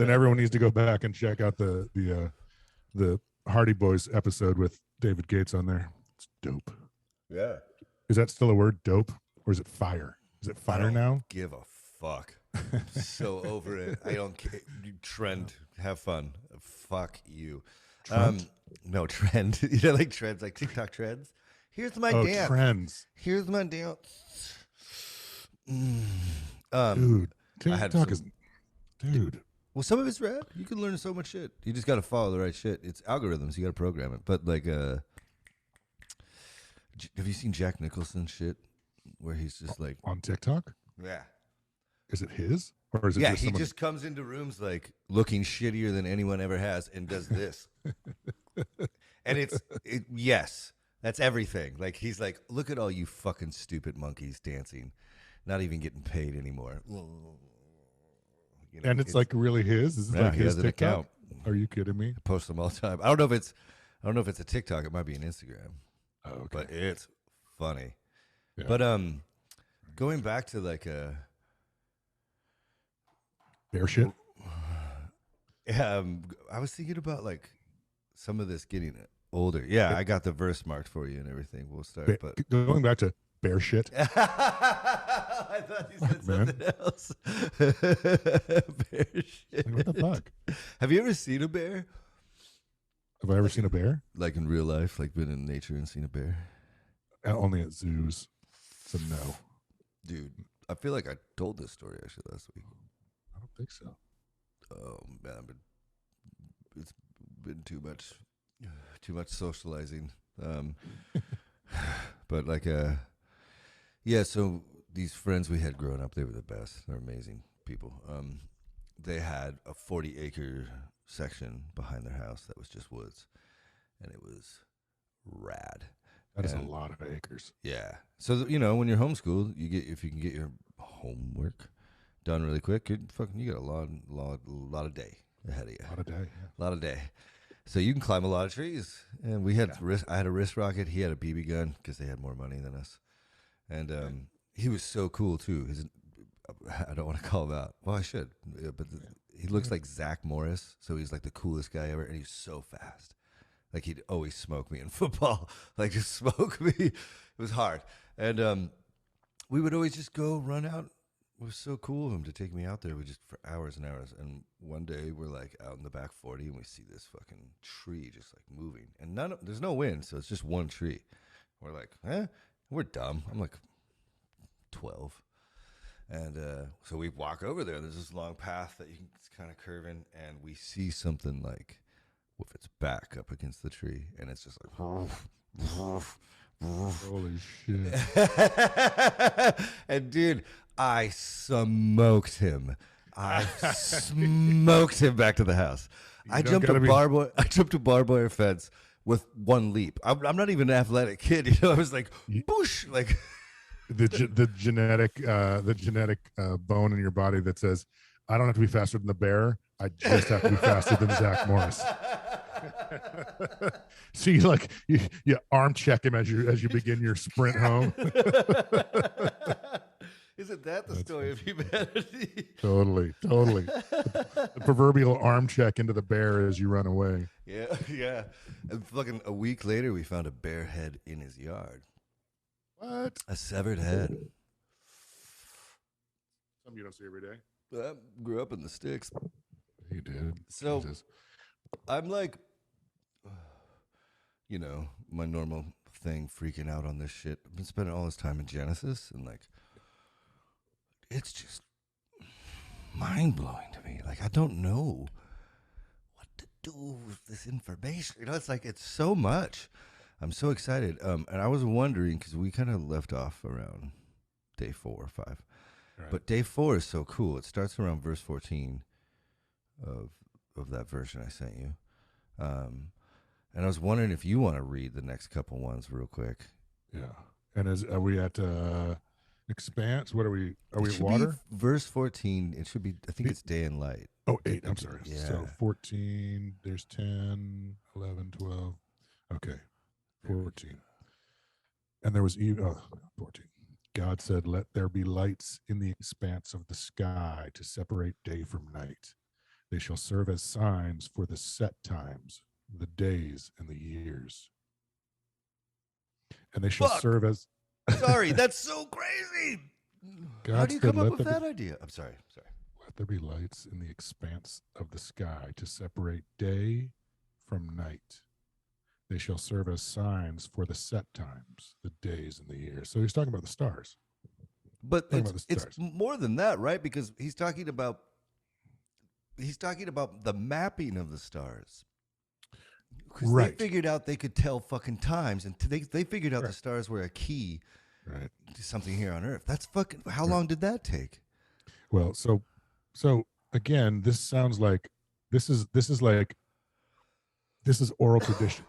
everyone needs to go back and check out the Hardy Boys episode with David Gates on there. It's dope. Yeah. Is that still a word, dope, or is it fire? Is it fire now? Give a fuck. I'm so over it. I don't care. Trend. Have fun. Fuck you. Trend? No, trend. Like trends, like TikTok trends. Here's my dance. Trends. Here's my dance. Dude, TikTok is... Dude. Well, some of it's rad. You can learn so much shit. You just got to follow the right shit. It's algorithms. You got to program it. But like, have you seen Jack Nicholson shit where he's just like... On TikTok? Yeah. Is it his? Or is it just someone... just comes into rooms like looking shittier than anyone ever has and does this. And yes, that's everything. Like, he's like, look at all you fucking stupid monkeys dancing, not even getting paid anymore. And it's like really his? Is this like his TikTok? Account. Are you kidding me? I post them all the time. I don't know if it's a TikTok. It might be an Instagram. Oh, okay. But it's funny. Yeah. But going back to like bear shit. I was thinking about like some of this getting older. Yeah, I got the verse marked for you and everything. We'll start. But going back to bear shit. I thought you said something else. Bear shit. Like, what the fuck? Have you ever seen a bear? Have I ever seen a bear? Like in real life, like been in nature and seen a bear? Only at zoos. So no. Dude, I feel like I told this story actually last week. I don't think so. Oh man, but it's been too much socializing. But like yeah, so these friends we had growing up, they were the best. They're amazing people. They had a 40-acre section behind their house that was just woods, and it was rad. That is a lot of acres. Yeah. So when you're homeschooled, if you can get your homework done really quick, you get a lot of day ahead of you. A lot of day. Yeah. A lot of day. So you can climb a lot of trees. And we had I had a wrist rocket. He had a BB gun because they had more money than us. And he was so cool too. I don't want to call him out. Well, I should. But he looks like Zach Morris. So he's like the coolest guy ever. And he's so fast. Like he'd always smoke me in football, like just smoke me. It was hard, and we would always just go run out. It was so cool of him to take me out there. We just for hours and hours. And one day we're like out in the back 40, and we see this fucking tree just like moving, and there's no wind, so it's just one tree. We're like, we're dumb. I'm like 12. And so we walk over there. There's this long path that you can kind of curve in, and we see something like with its back up against the tree, and it's just like, Holy shit! and dude, I smoked him. I smoked him back to the house. I jumped a barbed wire fence with one leap. I'm not even an athletic kid, you know. I was like, boosh, like. The genetic bone in your body that says, I don't have to be faster than the bear. I just have to be faster than Zach Morris. So you arm check him as you begin your sprint home. Isn't that the story of humanity? Totally. The proverbial arm check into the bear as you run away. Yeah. And fucking a week later, we found a bear head in his yard. What? A severed head. Something you don't see every day. I grew up in the sticks. You did. So Jesus. I'm like, you know, my normal thing, freaking out on this shit. I've been spending all this time in Genesis, and like, it's just mind blowing to me. Like, I don't know what to do with this information. You know, it's like, it's so much. I'm so excited. And I was wondering, because we kind of left off around day 4 or 5. Right. But day 4 is so cool. It starts around verse 14 of that version I sent you. And I was wondering if you want to read the next couple ones real quick. Yeah. And are we at Expanse? What are we? Are we at water? Verse 14. It should be, I think it's day and light. Oh, 8. I'm sorry. Yeah. So 14, there's 10, 11, 12. Okay. 14. And there was 14. God said, let there be lights in the expanse of the sky to separate day from night. They shall serve as signs for the set times, the days, and the years. And they shall serve as... Sorry, that's so crazy. God How do you come up with that idea? I'm sorry. Let there be lights in the expanse of the sky to separate day from night. They shall serve as signs for the set times, the days, and the years. So he's talking about the stars. But it's more than that, right? Because he's talking about the mapping of the stars. Because they figured out they could tell fucking times, and they figured out the stars were a key to something here on Earth. That's fucking. How long did that take? Well, so again, this sounds like this is oral tradition,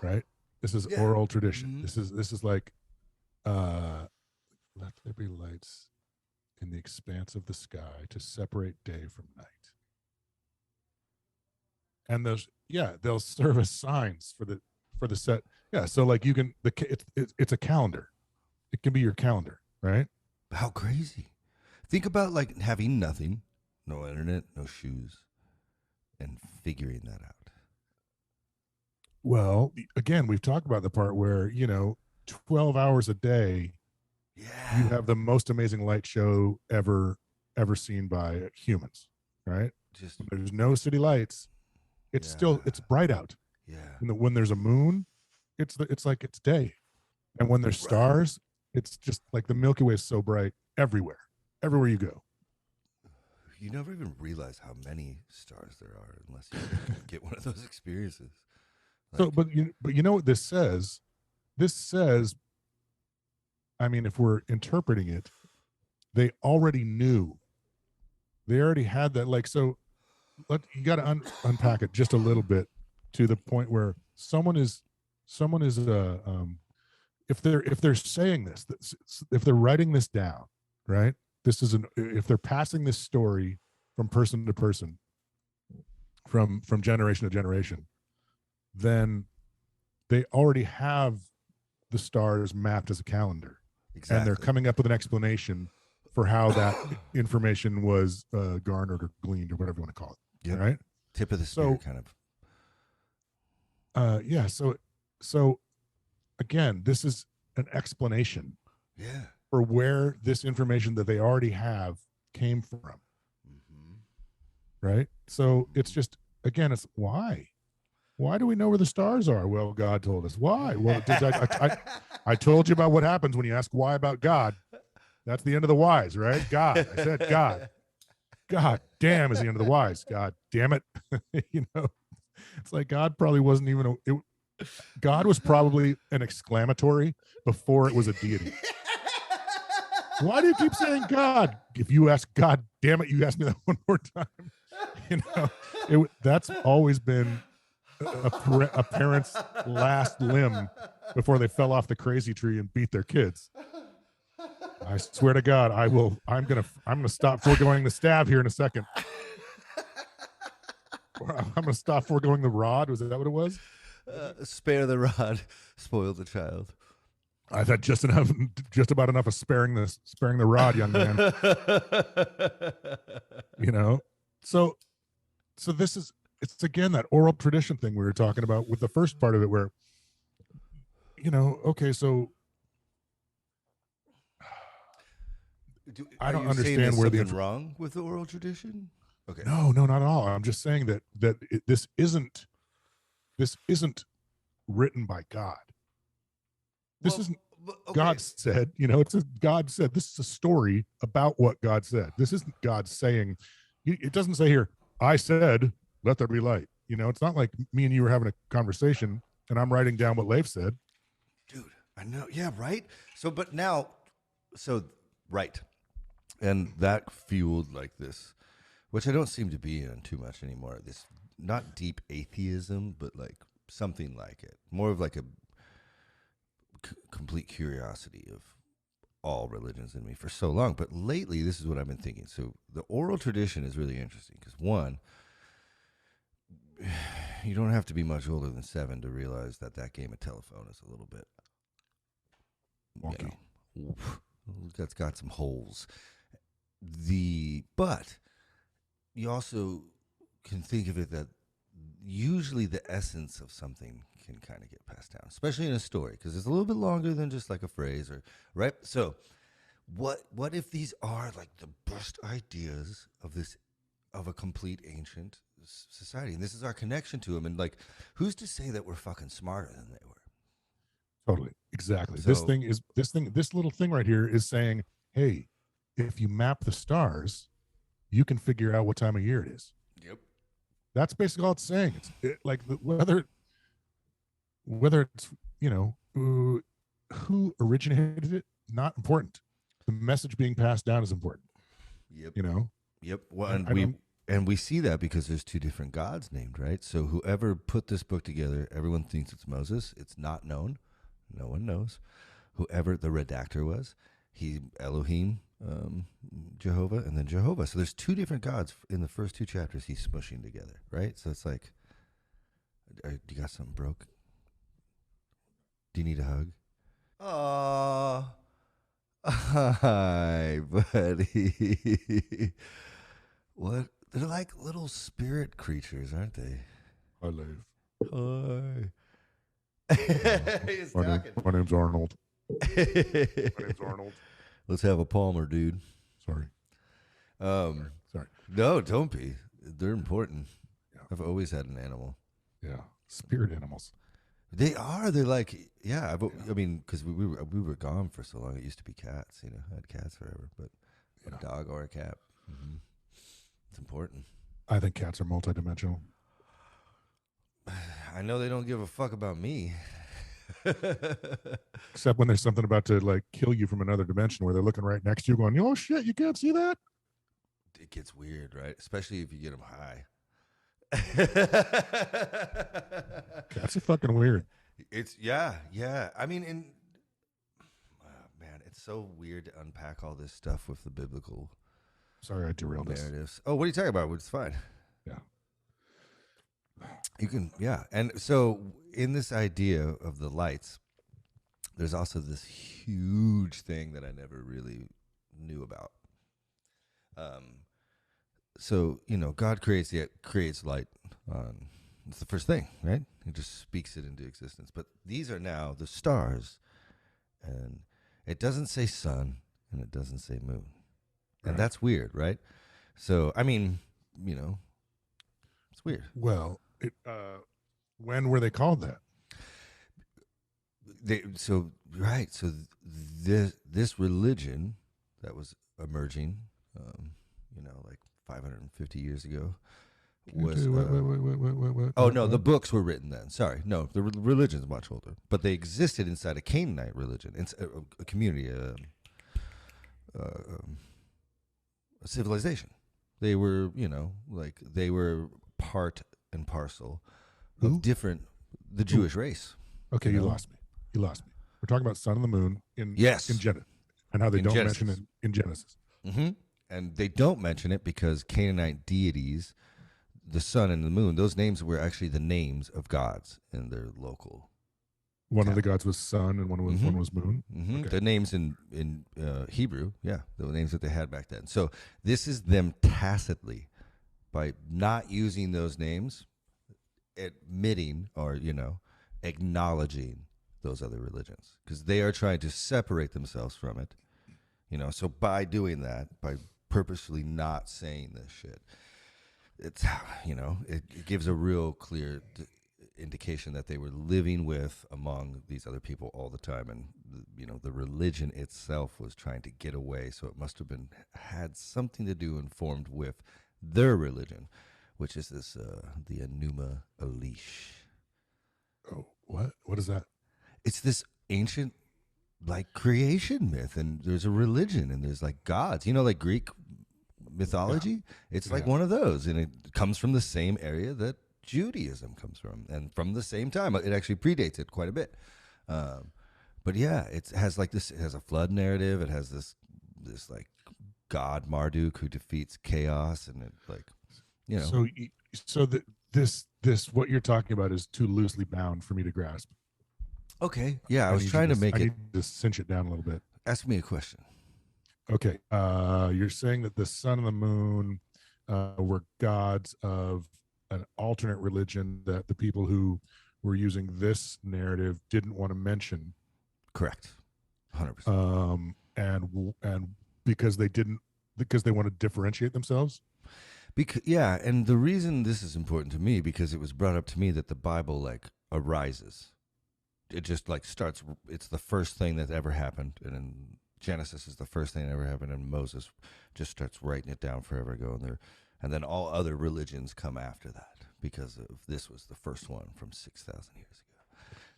right? This is oral tradition. Mm-hmm. This is like, let there be lights in the expanse of the sky to separate day from night. And they'll serve as signs for the set. Yeah, so like you can it's a calendar. It can be your calendar, right? How crazy! Think about like having nothing, no internet, no shoes, and figuring that out. Well, again, we've talked about the part where 12 hours a day, you have the most amazing light show ever seen by humans, right? Just there's no city lights. It's it's bright out. Yeah. When there's a moon, it's like it's day, and when there's stars, it's just like the Milky Way is so bright everywhere you go. You never even realize how many stars there are unless you get one of those experiences. So, but you know what this says? This says, I mean, if we're interpreting it, they already knew. They already had that. Like, so, you got to unpack it just a little bit to the point where someone is if they're saying this, if they're writing this down, right? This is if they're passing this story from person to person, from generation to generation, then they already have the stars mapped as a calendar. Exactly. And they're coming up with an explanation for how that information was garnered or gleaned or whatever you want to call it. Yep. Right? Tip of the spear, kind of. Yeah. So again, this is an explanation Yeah. for where this information that they already have came from, Mm-hmm. right? So it's just, again, it's why? Why do we know where the stars are? Well, God told us. Why? Well, I told you about what happens when you ask why about God. That's the end of the whys, right? God. I said God. God damn is the end of the whys. God damn it. You know, it's like God probably wasn't even God was probably an exclamatory before it was a deity. Why do you keep saying God? If you ask God damn it, you ask me that one more time. You know, that's always been a parent's last limb before they fell off the crazy tree and beat their kids. I swear to God, I'm gonna stop foregoing the stab here in a second. I'm gonna stop foregoing the rod. Was that what it was? Spare the rod, spoil the child. I thought just about enough of sparing the rod, young man. You know, so this is, it's again that oral tradition thing we were talking about with the first part of it, where, you know, okay, so I don't understand where something wrong with the oral tradition. Okay. No, not at all. I'm just saying that this isn't written by God. This isn't God said, you know, God said, this is a story about what God said. This isn't God saying, it doesn't say here, I said, let there be light. You know, it's not like me and you were having a conversation and I'm writing down what Leif said. Dude, I know. Yeah, right. Right. And that fueled like this, which I don't seem to be in too much anymore. This not deep atheism, but like something like it. More of like a complete curiosity of all religions in me for so long. But lately, this is what I've been thinking. So the oral tradition is really interesting because, one, you don't have to be much older than 7 to realize that game of telephone is a little bit wonky. You know, that's got some holes. But you also can think of it that usually the essence of something can kind of get passed down, especially in a story, because it's a little bit longer than just like a phrase, or right. So, what if these are like the best ideas of a complete ancient society, and this is our connection to them, and like, who's to say that we're fucking smarter than they were? Totally, exactly. So, this little thing right here is saying, hey, if you map the stars, you can figure out what time of year it is. Yep. That's basically all it's saying. Like whether it's, you know, who originated it, not important. The message being passed down is important. Yep. You know. Yep. Well, and we see that because there's 2 different gods named, right? So whoever put this book together, everyone thinks it's Moses. It's not known. No one knows. Whoever the redactor was, he Elohim, Jehovah, and then Jehovah. So there's 2 different gods in the first 2 chapters he's smushing together, right? So it's like, do you got something broke? Do you need a hug? Aww. Hi, buddy. What? They're like little spirit creatures, aren't they? I live. Hi. My name's Arnold. My name's Arnold. Let's have a Palmer, dude. Sorry. Sorry. No, don't be. They're important. Yeah. I've always had an animal. Yeah. Spirit animals. They are. They're like, yeah. I mean, because we were gone for so long. It used to be cats. You know, I had cats forever, but a dog or a cat. Mm-hmm. It's important. I think cats are multidimensional. I know they don't give a fuck about me. Except when there's something about to like kill you from another dimension where they're looking right next to you going, oh shit, you can't see that? It gets weird, right? Especially if you get them high. Cats are fucking weird. It's yeah. I mean, man, it's so weird to unpack all this stuff with the biblical. Sorry, I derailed narratives. this. Oh, what are you talking about? It's fine. Yeah. You can, yeah. And so in this idea of the lights, there's also this huge thing that I never really knew about. So, you know, God creates light on It's the first thing, right? He just speaks it into existence. But these are now the stars, and it doesn't say sun, and it doesn't say moon, and that's weird, right? So, I mean, it's weird. Well, when were they called that? So this religion that was emerging, like 550 years ago, was wait. oh no, the books were written then. Sorry, no, the religion's much older, but they existed inside a Canaanite religion, a community, a civilization. They were, they were part and parcel of the Jewish race. Okay, you lost me. We're talking about sun and the moon in Genesis, and how they don't mention it in Genesis. Mm-hmm. And they don't mention it because Canaanite deities, the sun and the moon, those names were actually the names of gods in their local. One of the gods was sun, and one was moon. Mm-hmm. Okay. The names in Hebrew, the names that they had back then. So this is them tacitly, by not using those names, admitting or acknowledging those other religions, because they are trying to separate themselves from it. So by doing that, by purposely not saying this shit, it's it gives a real clear indication that they were living with among these other people all the time, and the religion itself was trying to get away. So it must have had something to do and formed with their religion, which is this the Enuma Elish. Oh, what is that? It's this ancient creation myth, and there's a religion, and there's gods, like Greek mythology. It's like one of those, and it comes from the same area that Judaism comes from, and from the same time. It actually predates it quite a bit. But it has this. It has a flood narrative. It has this god Marduk who defeats chaos, and it this what you're talking about is too loosely bound for me to grasp. Okay, I was trying to make it. I need to cinch it down a little bit. Ask me a question. Okay, you're saying that the sun and the moon were gods of an alternate religion that the people who were using this narrative didn't want to mention. Correct, 100%. And because they want to differentiate themselves. And the reason this is important to me, because it was brought up to me that the Bible arises. It just starts. It's the first thing that ever happened, and in Genesis is the first thing that ever happened, and Moses just starts writing it down forever ago, and then all other religions come after that, because this was the first one from 6,000 years ago.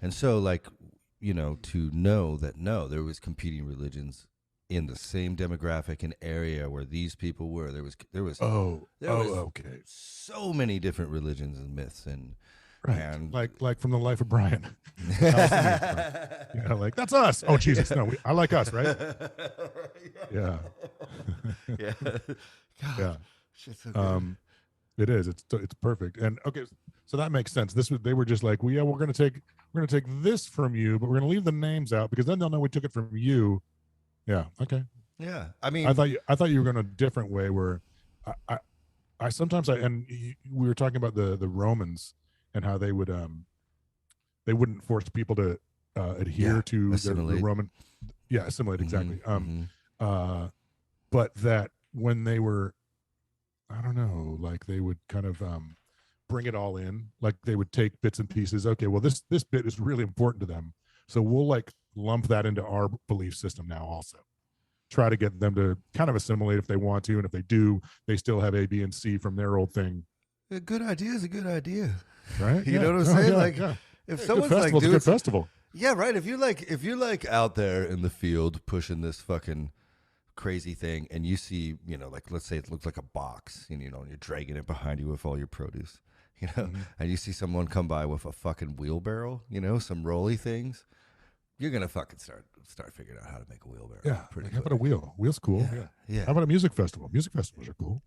And so, to know that there was competing religions in the same demographic and area where these people were. There was okay. So many different religions and myths and. Right, and like from the life of Brian. That's us. Oh Jesus, no, I like us, right? Yeah, yeah, God, yeah. Shit's so good. It is. It's perfect. And okay, so that makes sense. They were just like, we're gonna take this from you, but we're gonna leave the names out because then they'll know we took it from you. Yeah. Okay. Yeah. I mean, I thought you were going a different way. Where I sometimes we were talking about the Romans and how they wouldn't force people to adhere to the Roman, assimilate, exactly. But that when they were, I don't know, they would kind of bring it all in, they would take bits and pieces. Okay, well this bit is really important to them, so we'll lump that into our belief system now also. Try to get them to kind of assimilate if they want to, and if they do, they still have A, B, and C from their old thing. A good idea is a good idea. Right? You know what I'm saying? If someone's it's a good festival. Yeah, right. If you're out there in the field pushing this fucking crazy thing, and you see, let's say it looks like a box, and and you're dragging it behind you with all your produce, and you see someone come by with a fucking wheelbarrow, some rolly things, you're gonna fucking start figuring out how to make a wheelbarrow. Yeah, how about a wheel? Wheel's cool. Yeah. How about a music festival? Music festivals are cool.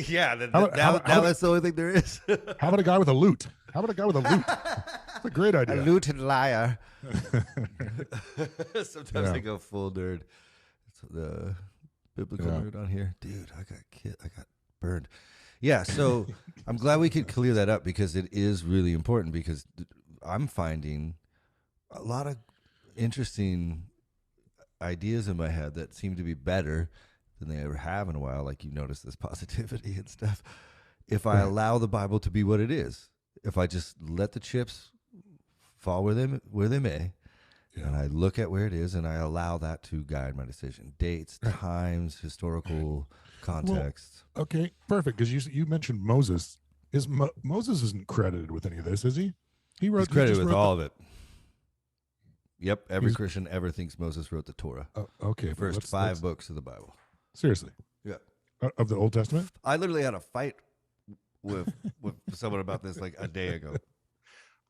Yeah. Now that's the only thing there is. How about a guy with a lute? That's a great idea. A lute and lyre. Sometimes they go full nerd. It's the biblical nerd on here, dude. I got burned. Yeah, so I'm glad we could clear that up because it is really important because I'm finding a lot of interesting ideas in my head that seem to be better than they ever have in a while. Like you notice this positivity and stuff. If I allow the Bible to be what it is, if I just let the chips fall where they may, and I look at where it is and I allow that to guide my decision. Dates, times, historical context. Well, okay, perfect. Because you mentioned Moses. Moses isn't credited with any of this, is he? He's credited with all of it. Yep, every Christian ever thinks Moses wrote the Torah. Okay, the first five books of the Bible. Seriously? Yeah. Of the Old Testament? I literally had a fight with someone about this like a day ago.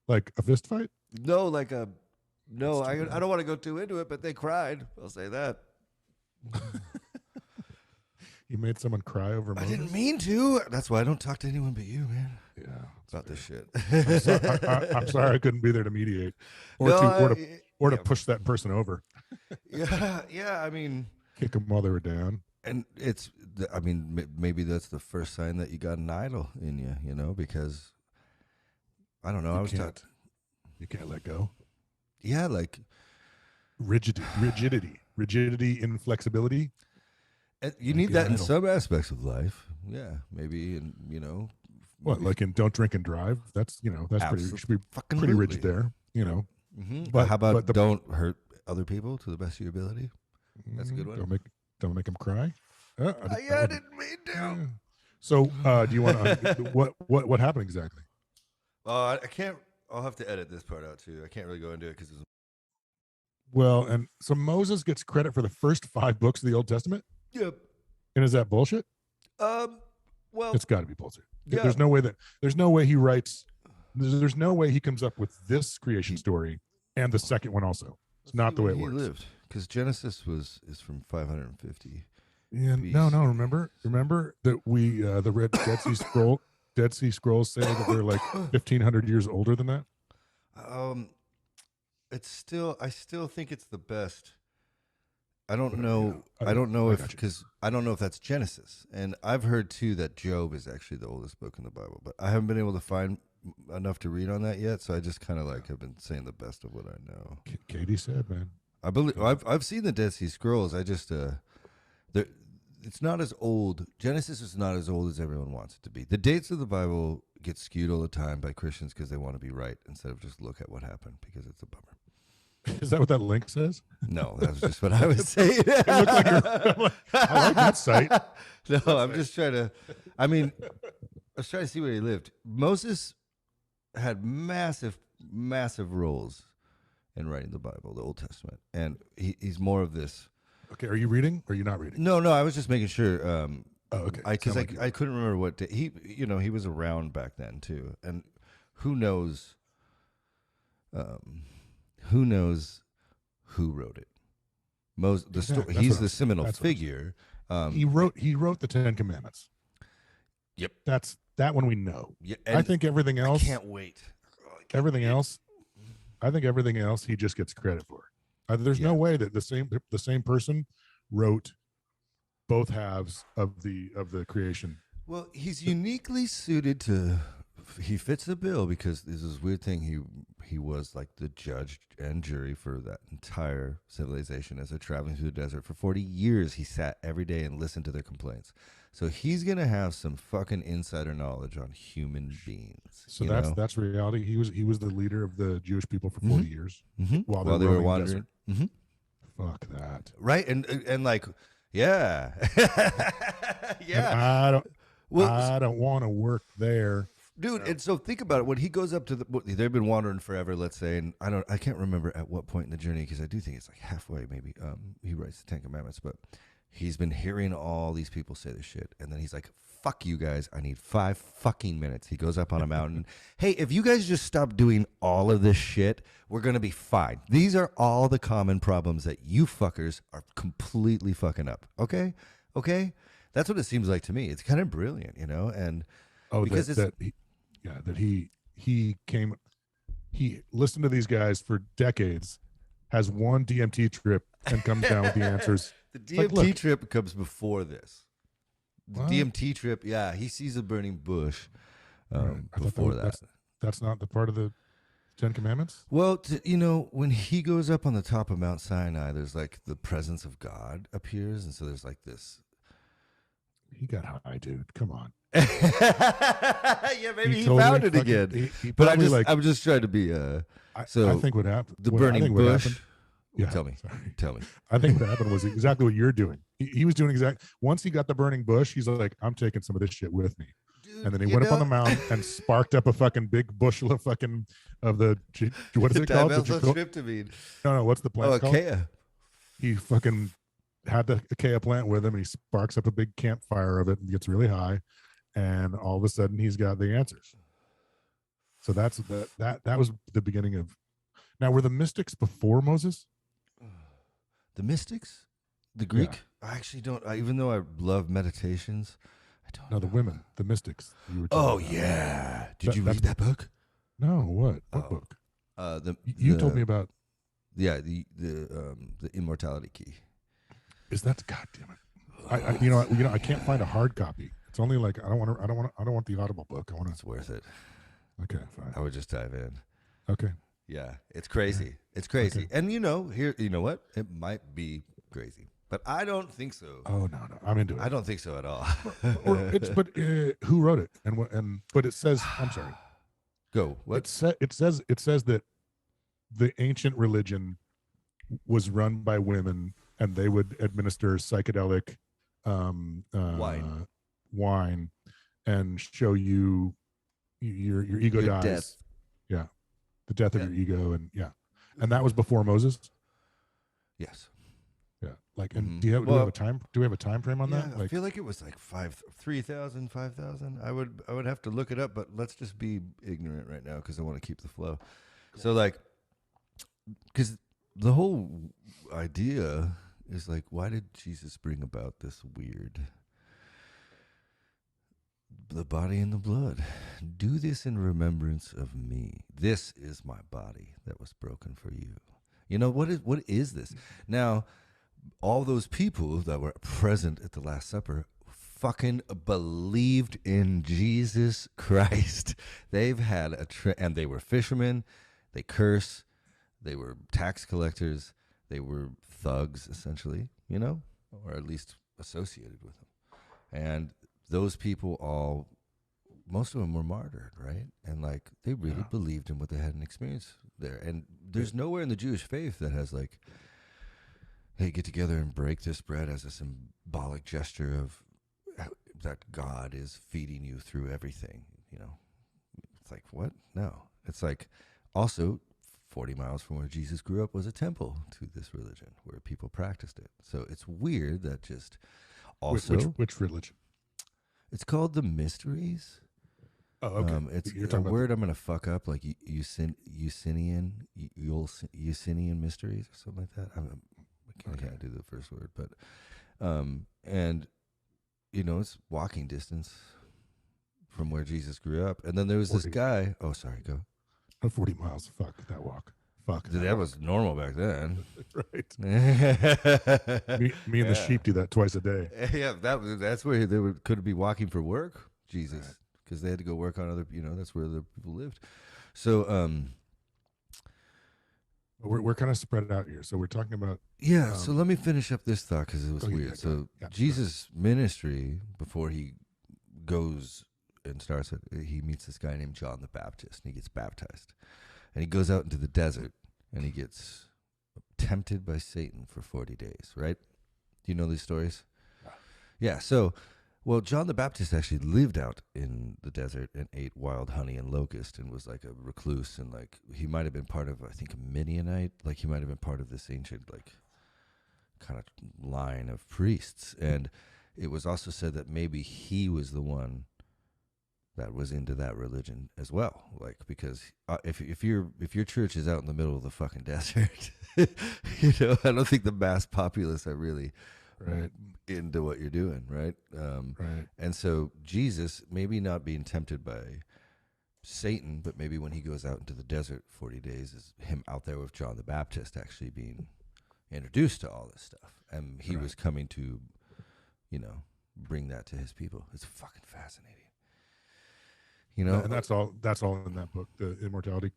Like a fist fight? No, I don't want to go too into it, but they cried. I'll say that. You made someone cry over Moses? I didn't mean to. That's why I don't talk to anyone but you, man. Yeah. About this shit. I'm sorry I couldn't be there to mediate or to push that person over. Yeah. I mean, kick them while they were down. And maybe that's the first sign that you got an idol in you, because I don't know. You can't let go. Yeah, like rigidity, inflexibility. You need that in some aspects of life. Yeah, maybe, and what, like in Don't Drink and Drive? That's pretty. You should be pretty rigid there. Mm-hmm. But how about don't hurt other people to the best of your ability? That's a good one. Don't make them cry. I didn't mean to. So, do you want to? What happened exactly? I can't. I'll have to edit this part out too. I can't really go into it because. Well, and so Moses gets credit for the first 5 books of the Old Testament. Yep. And is that bullshit? Well, it's got to be bullshit. Yeah. There's no way he writes. There's no way he comes up with this creation story and the second one also. It's not the way it works. Lived because Genesis is from 550. Yeah, no. Remember that we the Red Dead Sea Scrolls say that they're like 1,500 years older than that. I still think it's the best. I don't know. I don't know if that's Genesis, and I've heard too that Job is actually the oldest book in the Bible, but I haven't been able to find enough to read on that yet. So I just kind of have been saying the best of what I know. Katie said, man. I believe I've seen the Dead Sea Scrolls. I just it's not as old. Genesis is not as old as everyone wants it to be. The dates of the Bible get skewed all the time by Christians because they want to be right instead of just look at what happened because it's a bummer. Is that what that link says? No, that was just what I was saying. It looked like I like that site. No, I'm just trying to. I was trying to see where he lived. Moses had massive roles in writing the Bible, the Old Testament, and he's more of this. Okay, are you reading or are you not reading? No, I was just making sure. Okay. Because I couldn't remember what day. He was around back then too, and who knows. Who knows who wrote it? He's the seminal figure. He wrote the 10 Commandments. Yep. That one we know. Yeah, I think everything else. I can't wait. I think everything else he just gets credit for. There's no way that the same person wrote both halves of the creation. Well, he's uniquely suited to. He fits the bill because there's this weird thing. He was like the judge and jury for that entire civilization as they're traveling through the desert for 40 years. He sat every day and listened to their complaints. So he's gonna have some fucking insider knowledge on human beings. So that's reality. He was the leader of the Jewish people for 40 years while they were wandering. Fuck that. Right, and like, yeah, yeah. And I don't want to work there. Dude, and so think about it. When he goes up to they've been wandering forever, let's say, and I can't remember at what point in the journey because I do think it's like halfway, maybe. He writes the 10 Commandments, but he's been hearing all these people say this shit, and then he's like, "Fuck you guys! I need 5 fucking minutes." He goes up on a mountain. Hey, if you guys just stop doing all of this shit, we're gonna be fine. These are all the common problems that you fuckers are completely fucking up. Okay, that's what it seems like to me. It's kind of brilliant, and because he listened to these guys for decades, has one DMT trip and comes down with the answers. The DMT trip comes before this. The What? DMT trip. Yeah, he sees a burning bush Right. I thought before that. That's not the part of the Ten Commandments. Well, when he goes up on the top of Mount Sinai, there's like the presence of God appears, and so there's like this. He got high, dude. Come on. Yeah, maybe he totally found it fucking- again. he But probably, I'm just trying to be. I So think what happened. the I burning think what bush. happened- Yeah, Tell me. sorry. Tell me. I think what happened was exactly what you're doing. He was doing once he got the burning bush, he's like, I'm taking some of this shit with me. Dude, And then he went up on the mountain and sparked up a fucking big bushel of fucking what is it called? Dimethyltryptamine. No, what's the plant called? Achaia. He fucking had the acacia plant with him, and he sparks up a big campfire of it and gets really high, and all of a sudden he's got the answers. So that was the beginning of. Now, were the mystics before Moses? The mystics, the Greek. I actually don't. Even though I love meditations, I don't. No, the women, the mystics. You were Oh talking about. yeah. Did you That's- read that book? No, what Oh. book? You told me about. Yeah, the immortality key. Is that God damn it? I can't find a hard copy. It's only like I don't want the Audible book. I want It's worth it. Okay, fine. I would just dive in. Okay. Yeah, it's crazy. It's crazy. Okay. And you know what? It might be crazy, but I don't think so. Oh no, I'm into it. I don't think so at all. But who wrote it? But it says I'm sorry. Go. What? It says that the ancient religion was run by women, and they would administer psychedelic wine and show you your ego Your dies. death. Yeah, the death of your ego, and that was before Moses. Yes. Yeah, like, Mhm. and do we have a time? Do we have a time frame on that? I feel like it was like 3,000, 5,000. I would have to look it up, but let's just be ignorant right now because I want to keep the flow. So like, because the whole idea is like, why did Jesus bring about this weird, the body and the blood? Do this in remembrance of me. This is my body that was broken for you. You know, what is this? Now, all those people that were present at the Last Supper fucking believed in Jesus Christ. They've had and they were fishermen, they curse, they were tax collectors, they were thugs, essentially, or at least associated with them. And those people most of them were martyred, right? And like, they really believed in what they had an experience there. And there's nowhere in the Jewish faith that has like, hey, get together and break this bread as a symbolic gesture of that God is feeding you through everything. It's like, what? No. It's like, also 40 miles from where Jesus grew up was a temple to this religion where people practiced it. So it's weird that just also which religion? It's called the Mysteries. Oh, okay. It's You're a talking word I'm going to fuck up, like Eucynian mysteries or something like that. I can't do the first word, but and it's walking distance from where Jesus grew up. And then there was 40. this guy. Oh, sorry, go. 40 miles. Fuck that walk. Fuck. That was normal back then. Right. me Me and the sheep do that twice a day. Yeah, that's where they could be walking for work. Jesus, because they had to go work on other. That's where the people lived. So we're kind of spread out here. So we're talking about. Yeah. So let me finish up this thought because it was yeah, weird. So yeah, Jesus' ministry before he goes and starts it, he meets this guy named John the Baptist, and he gets baptized, and he goes out into the desert, and he gets tempted by Satan for 40 days. Right? Do you know these stories? Yeah. So, well, John the Baptist actually lived out in the desert and ate wild honey and locust and was like a recluse, and like he might have been part of, I think, a Midianite. Like he might have been part of this ancient like kind of line of priests. And it was also said that maybe he was the one that was into that religion as well. Like, because if your church is out in the middle of the fucking desert, I don't think the mass populace are really into what you're doing, right? Right. And so Jesus, maybe not being tempted by Satan, but maybe when he goes out into the desert 40 days, is him out there with John the Baptist actually being introduced to all this stuff. And he was coming to, bring that to his people. It's fucking fascinating. You know, And that's all in that book, the immortality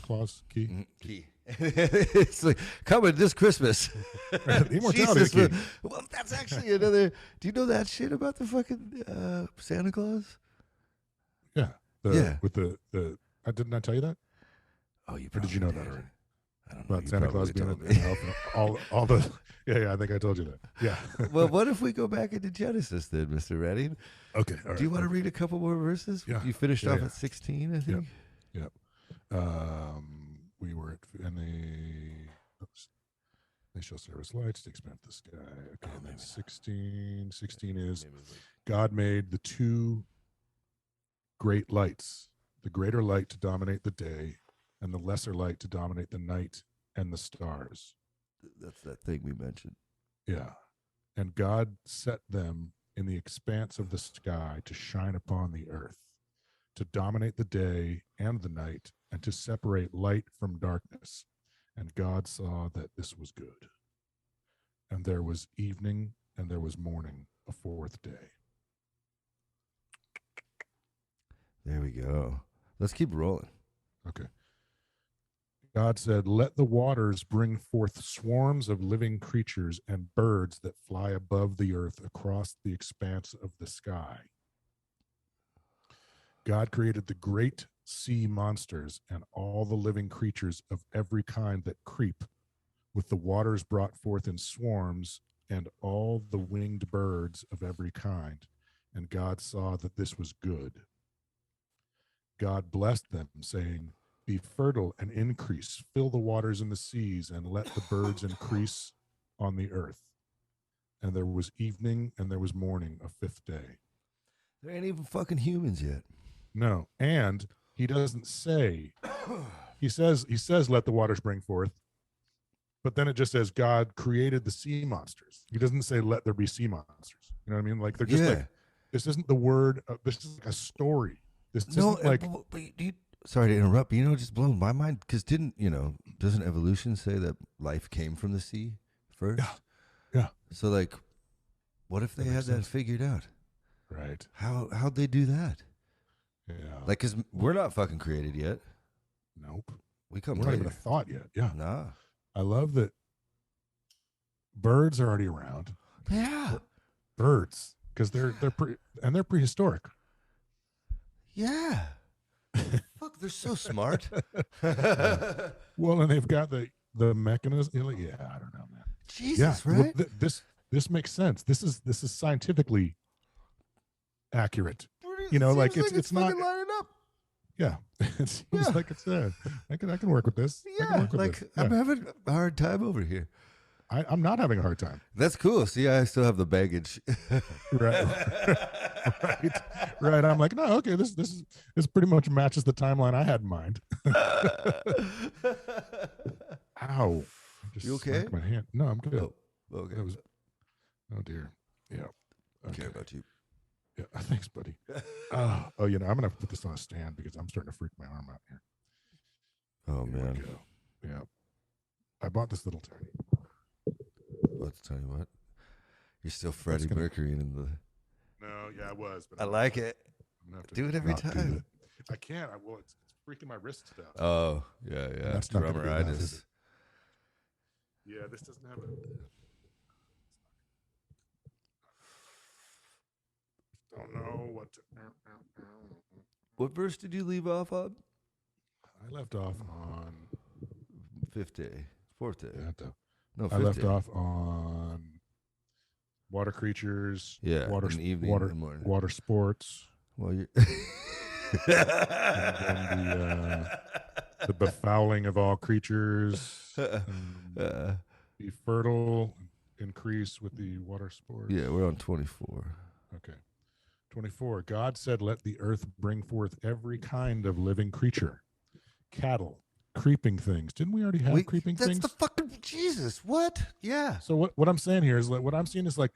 clause key. Key. It's like coming this Christmas. Immortality Jesus, key. well, that's actually another. Do you know that shit about the fucking Santa Claus? Yeah. Yeah. With the I didn't I tell you that? Oh, you Or did you know that did. already? I don't know. About You Santa Claus probably being told an me. elf and all the yeah, I think I told you that. Yeah. Well, what if we go back into Genesis then, Mr. Redding? Okay. All right. Do you want to read a couple more verses? Yeah. You finished Yeah, off yeah. at 16, I think. Yep. We were at they shall serve as lights to expand the sky. Okay, and then 16 is God made the two great lights, the greater light to dominate the day and the lesser light to dominate the night and the stars. That's that thing we mentioned. Yeah. And God set them in the expanse of the sky to shine upon the earth, to dominate the day and the night, and to separate light from darkness. And God saw that this was good. And there was evening and there was morning, a fourth day. There we go. Let's keep rolling. Okay. God said, let the waters bring forth swarms of living creatures and birds that fly above the earth across the expanse of the sky. God created the great sea monsters and all the living creatures of every kind that creep, with the waters brought forth in swarms, and all the winged birds of every kind. And God saw that this was good. God blessed them, saying, be fertile and increase, fill the waters in the seas, and let the birds increase on the earth. And there was evening and there was morning, a fifth day. There ain't even fucking humans yet. No, and he doesn't say, he says, let the waters bring forth, but then it just says God created the sea monsters. He doesn't say, let there be sea monsters. You know what I mean? Like, they're just like, this isn't the word, this is like a story. This isn't like, but sorry to interrupt, but it just blown my mind, because doesn't evolution say that life came from the sea first? Yeah. So, like, what if they had that figured out? Right. How'd they do that? Yeah. Like, because we're not fucking created yet. Nope. We come We're not later. even a thought yet. Yeah. Nah. I love that birds are already around. Yeah. Birds, because they're prehistoric. Yeah. Fuck, they're so smart. Well, and they've got the mechanism. Yeah, I don't know, man. Jesus, yeah, right? Well, this makes sense. This is scientifically accurate. Like it's not lining up. Yeah, it seems like it's there. I can work with this. Yeah, like I'm having a hard time over here. I'm not having a hard time. That's cool. See, I still have the baggage. right. I'm like, no, okay, this pretty much matches the timeline I had in mind. Ow! You okay? My hand. No, I'm good. Oh, okay. Oh dear. Yeah. Okay. Care about you. Yeah. Thanks, buddy. I'm gonna have to put this on a stand because I'm starting to freak my arm out here. Oh man. Yeah. I bought this little tiny. Let's tell you what. You're still Freddie Mercury in the. No, yeah, I was. But I like it. Do it every time. I can't. It's freaking my wrist stuff. Oh, yeah. That's not gonna be nice, is Drummeritis. it? Yeah, this doesn't have a. Don't know what. What verse did you leave off on? I left off on Fourth day. No, I left off on water creatures. Yeah, water, in the evening, water, in the morning. water sports. Well, you're And then the befouling of all creatures. Be fertile, increase with the water sports. Yeah, we're on 24. Okay. 24. God said, let the earth bring forth every kind of living creature, cattle, creeping things. Didn't we already have creeping things? That's the fucking Jesus. What? Yeah. So what I'm saying here is what I'm seeing is like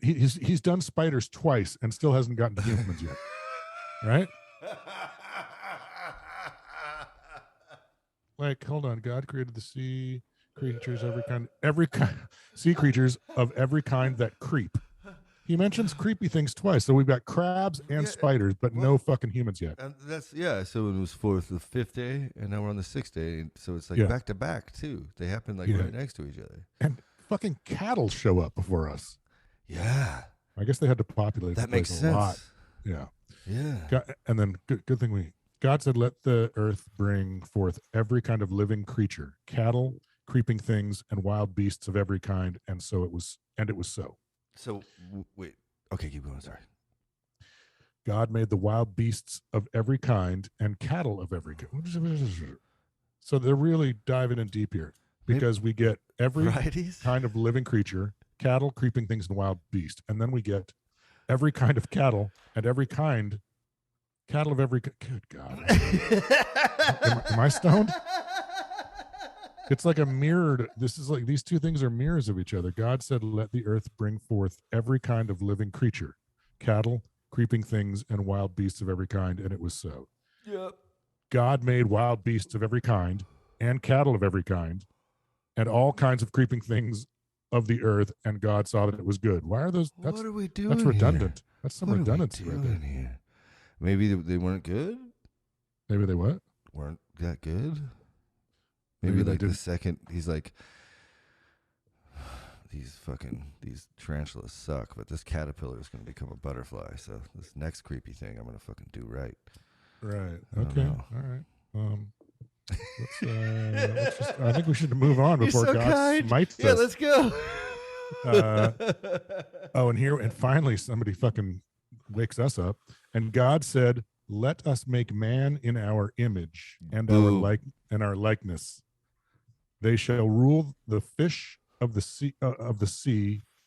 he's done spiders twice and still hasn't gotten to humans yet. Right? Like, hold on. God created the sea creatures, sea creatures of every kind that creep. He mentions creepy things twice. So we've got crabs and Yeah, spiders, but well, no fucking humans yet. And that's So it was fourth, the fifth day, and now we're on the sixth day. So it's like Yeah. back to back too. They happen like Yeah. right next to each other. And fucking cattle show up before us. Yeah, I guess they had to populate that the makes place sense. a lot. Yeah. Yeah. And then good thing God said, let the earth bring forth every kind of living creature, cattle, creeping things, and wild beasts of every kind. And so it was, and it was so. So wait. Okay, keep going. Sorry. God made the wild beasts of every kind and cattle of every kind. So they're really diving in deep here because we get every Varieties? kind of living creature, cattle, creeping things, and wild beast. And then we get every kind of cattle and every kind, cattle of every, good God. Am I stoned? It's like a mirrored, this is like, these two things are mirrors of each other. God said, let the earth bring forth every kind of living creature, cattle, creeping things, and wild beasts of every kind, and it was so. Yep. God made wild beasts of every kind and cattle of every kind and all kinds of creeping things of the earth, and God saw that it was good. Why are those? What are we doing? That's redundant. Here? That's some What redundancy are we right doing there. here? Maybe they weren't good. Maybe they what? Weren't that good? Maybe they like the didn't. second he's like, these tarantulas suck, but this caterpillar is going to become a butterfly. So this next creepy thing, I'm going to fucking do right. Right. I don't Okay. know. All right. I think we should move on before You're so God kind. smites Yeah, us. let's go. And finally somebody fucking wakes us up, and God said, "Let us make man in our image and our likeness. They shall rule the fish of the sea,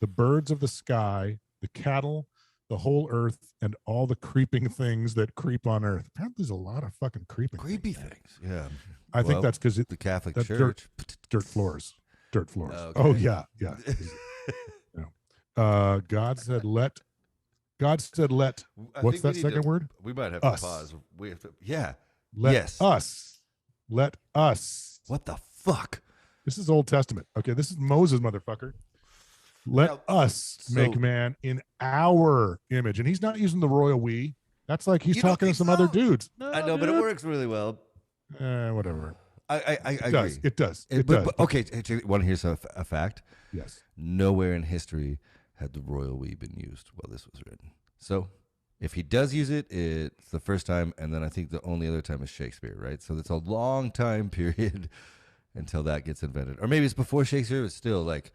the birds of the sky, the cattle, the whole earth, and all the creeping things that creep on earth." Apparently, there's a lot of fucking Creepy things. Yeah. I think that's because the Catholic that's Church. dirt floors. Okay. Oh yeah. God said, let. I What's think that second word? We might have Us. to pause. We have to. Yeah. Let us. Let us. What the fuck? This is Old Testament. Okay, this is Moses, motherfucker. Let Now, us make man in our image. And he's not using the royal we. That's like he's You don't talking to think some so? other dudes. I know, but it works really well. Whatever. I It does. agree. It does. But okay, want to hear a fact? Yes. Nowhere in history had the royal we been used while this was written. So if he does use it, it's the first time, and then I think the only other time is Shakespeare, right? So it's a long time period until that gets invented. Or maybe it's before Shakespeare, but still, like,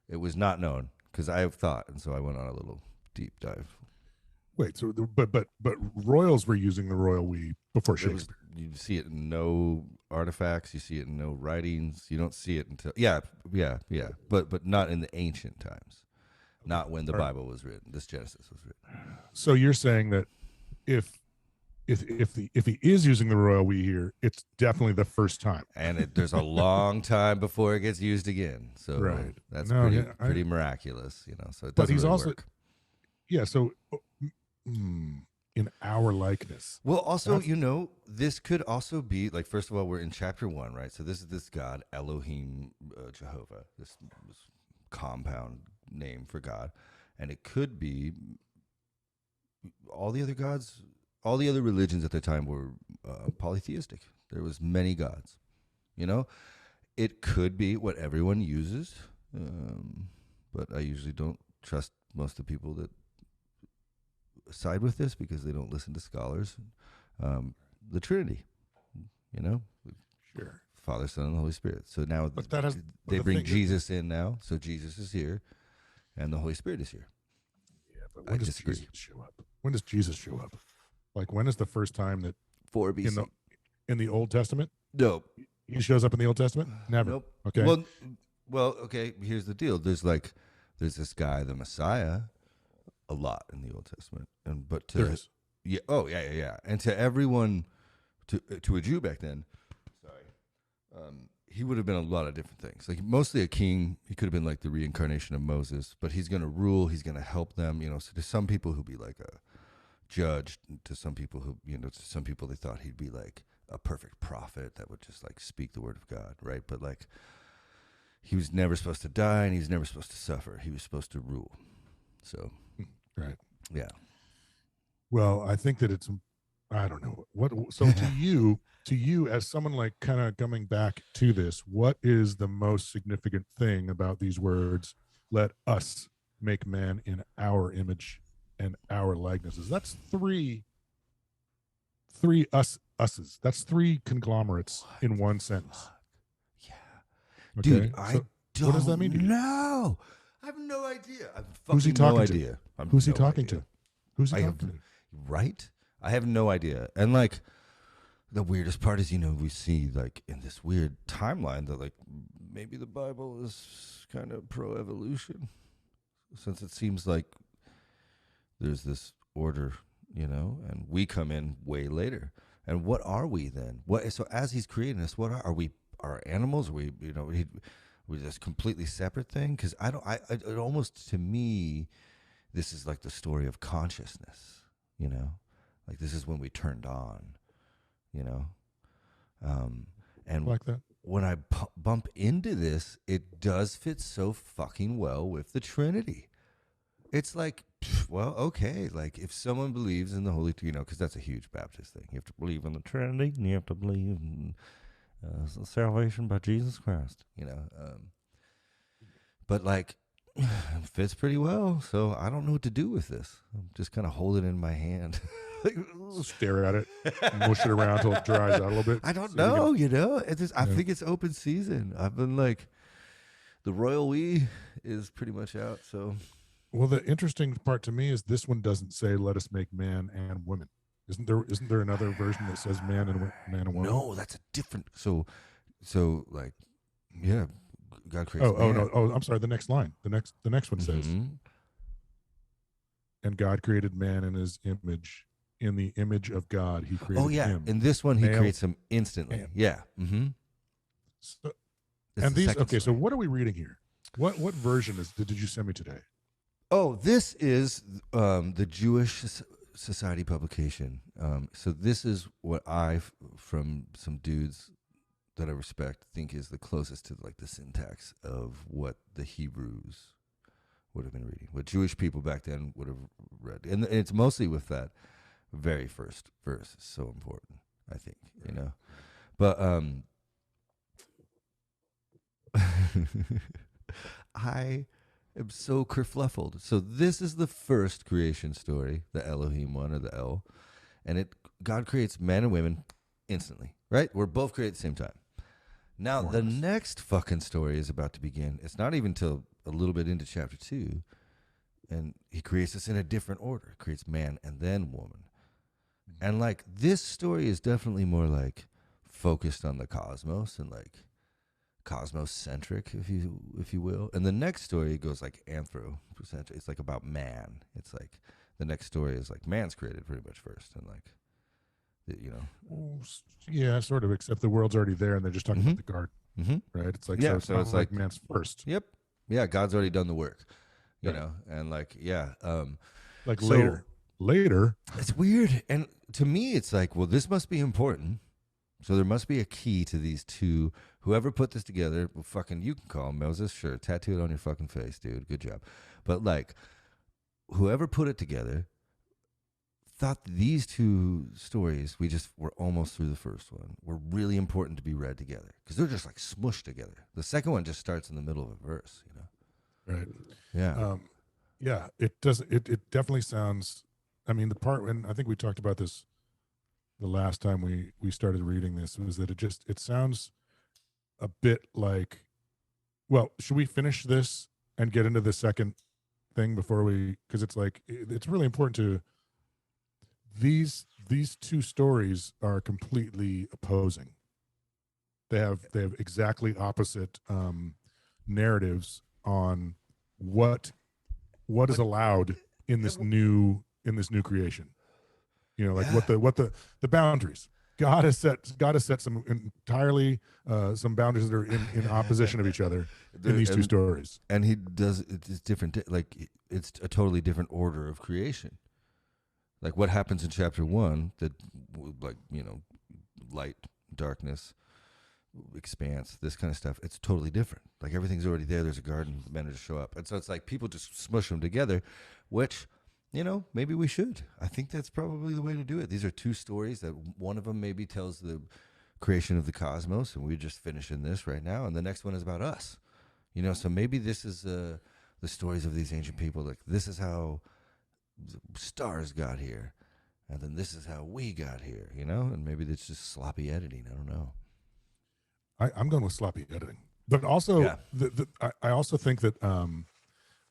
it was not known, because I have thought, and so I went on a little deep dive. Wait, so but royals were using the royal we before Shakespeare. You see it in no artifacts, you see it in no writings, you don't see it until but not in the ancient times. Not when the Bible was written. This Genesis was written. So you're saying that if he is using the royal we here, it's definitely the first time. And there's a long time before it gets used again. So Right. that's No, pretty miraculous, you know. So it But doesn't he's really also work. Yeah, so in our likeness. Well, also, you know, this could also be like, first of all, we're in chapter 1, right? So this is this God, Elohim, Jehovah, this compound name for God. And it could be all the other gods, all the other religions at the time were polytheistic. There was many gods, you know? It could be what everyone uses, but I usually don't trust most of the people that side with this because they don't listen to scholars. The Trinity, you know, Sure. Father, Son, and the Holy Spirit. So now But that has they the bring thing is- Jesus in now. So Jesus is here, and the Holy Spirit is here. Yeah, but I when does disagree. Jesus show up? When does Jesus show up? Like when is the first time that 4 BC. in the Old Testament No, he shows up in the Old Testament? Never. nope. Okay. Well, okay. Here's the deal. There's this guy, the Messiah, a lot in the Old Testament, but to there is. yeah. And to everyone, to a Jew back then, he would have been a lot of different things. Like mostly a king. He could have been like the reincarnation of Moses, but he's going to rule. He's going to help them. You know, so to some people who'd be like a judge, to some people who, you know, to some people they thought he'd be like a perfect prophet that would just like speak the word of God, right? But like he was never supposed to die and he was never supposed to suffer. He was supposed to rule. So, Right. yeah. Well, I think that I don't know what. So to you, as someone like kind of coming back to this, what is the most significant thing about these words? Let us make man in our image and our likenesses. That's three us's. That's three conglomerates in one sentence. Yeah. Okay? Dude, I So don't what does that mean to you? know. I have no idea. I have Who's he fucking no talking to? idea. I have Who's he no talking idea. to? Who's he I talking have, to? right? I have no idea. And like the weirdest part is, we see like in this weird timeline that like maybe the Bible is kind of pro-evolution, since it seems like there's this order, and we come in way later. And what are we then? So as he's creating us, what are we? Are animals? Are we, we this completely separate thing? Because it almost, to me, this is like the story of consciousness, like this is when we turned on, and Like that? when I bump into this, it does fit so fucking well with the Trinity. It's like, well, okay, like if someone believes in the Holy, because that's a huge Baptist thing. You have to believe in the Trinity, and you have to believe in salvation by Jesus Christ, but like, it fits pretty well. So I don't know what to do with this. I'm just kind of holding it in my hand. Stare at it, mush it around until it dries out a little bit. I don't know, It's just, I Yeah. think it's open season. I've been like, the royal we is pretty much out. So, Well, the interesting part to me is this one doesn't say "Let us make man and woman." Isn't there another version that says "man and woman"? no, that's a different. So like, yeah, God creates. Oh man. no! Oh, I'm sorry. The next line. The next one says, Mhm. "And God created man in His image. In the image of God, He created Oh yeah, him." in this one he Male creates them instantly. and- Yeah. Mm-hmm. So, and these. Okay, so what are we reading here? What version did you send me today? Oh, this is the Jewish Society publication. So this is what I, from some dudes that I respect, think is the closest to like the syntax of what the Hebrews would have been reading, what Jewish people back then would have read, and it's mostly with that very first verse. It's so important, I think, but I am so kerfluffled. So this is the first creation story, the Elohim one, or the El, and God creates men and women instantly, right? We're both created at the same time. Now the next fucking story is about to begin. It's not even till a little bit into chapter 2, and he creates us in a different order. He creates man and then woman, and like this story is definitely more like focused on the cosmos and like cosmos-centric, if you will. And the next story goes like anthropocentric. It's like about man. It's like the next story is like man's created pretty much first, and like, Yeah, sort of. Except the world's already there, and they're just talking about the garden, right? It's like Yeah, so it's like man's first. Yep. Yeah, God's already done the work, and like, yeah. Like So- later. It's weird, and to me, it's like, well, this must be important. So there must be a key to these two. Whoever put this together, well, fucking, you can call him Moses, sure, tattoo it on your fucking face, dude. Good job. But like, whoever put it together thought these two stories, we're almost through the first one, were really important to be read together because they're just like smushed together. The second one just starts in the middle of a verse, Right. Yeah. Yeah. It does. It definitely sounds. I mean, the part when I think we talked about this the last time we started reading this was that it sounds a bit like. Well, should we finish this and get into the second thing before because it's like it's really important to. These two stories are completely opposing. They have exactly opposite narratives on what is allowed in this new creation. Like what the boundaries. God has set some entirely some boundaries that are in opposition of each other in these two stories. And he does it's different. Like it's a totally different order of creation. Like what happens in chapter 1, that like light, darkness, expanse, this kind of stuff, it's totally different. Like everything's already there. There's a garden, the men just show up. And so it's like people just smush them together, which, maybe we should. I think that's probably the way to do it. These are two stories that one of them maybe tells the creation of the cosmos, and we're just finishing this right now. And the next one is about us, so maybe this is the stories of these ancient people. Like this is how the stars got here. And then this is how we got here, and maybe it's just sloppy editing. I don't know. I'm going with sloppy editing, but also I also think that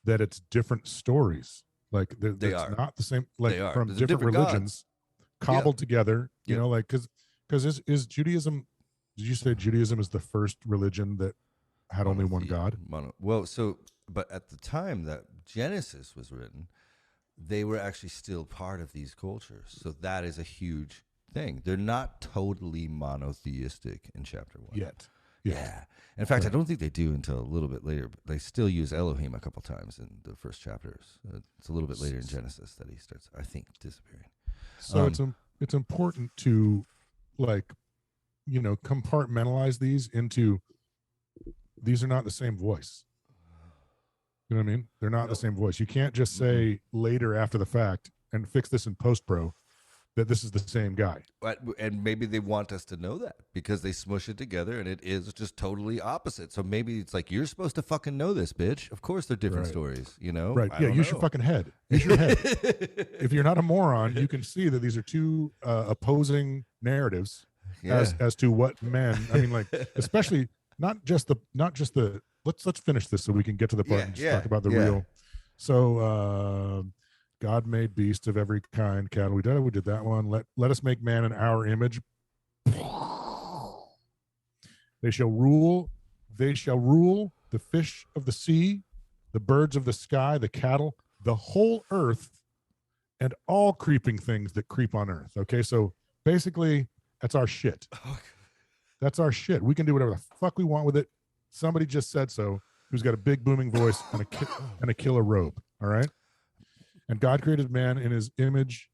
that it's different stories. Like they it's are not the same. Like from There's different religions cobbled together. You know, like because is Judaism? Did you say Judaism is the first religion that had only one God? Well, but at the time that Genesis was written, they were actually still part of these cultures. So that is a huge thing. They're not totally monotheistic in chapter 1. Yet. Yeah. In fact, I don't think they do until a little bit later. But they still use Elohim a couple times in the first chapters. It's a little bit later in Genesis that he starts, I think, disappearing. So it's important to, compartmentalize these into, these are not the same voice. You know what I mean? They're not the same voice. You can't just say later after the fact and fix this in post-pro that this is the same guy. And maybe they want us to know that because they smush it together and it is just totally opposite. So maybe it's like, you're supposed to fucking know this, bitch. Of course they're different stories, Right. Yeah, use your fucking head. Use your head. If you're not a moron, you can see that these are two opposing narratives as to what men, especially not just the let's finish this so we can get to the part and just talk about the real. So God made beasts of every kind, cattle. We did that one. Let us make man in our image. They shall rule the fish of the sea, the birds of the sky, the cattle, the whole earth, and all creeping things that creep on earth. Okay, so basically that's our shit. That's our shit. We can do whatever the fuck we want with it. Somebody just said so, who's got a big booming voice and a killer robe. All right. And God created man in his image,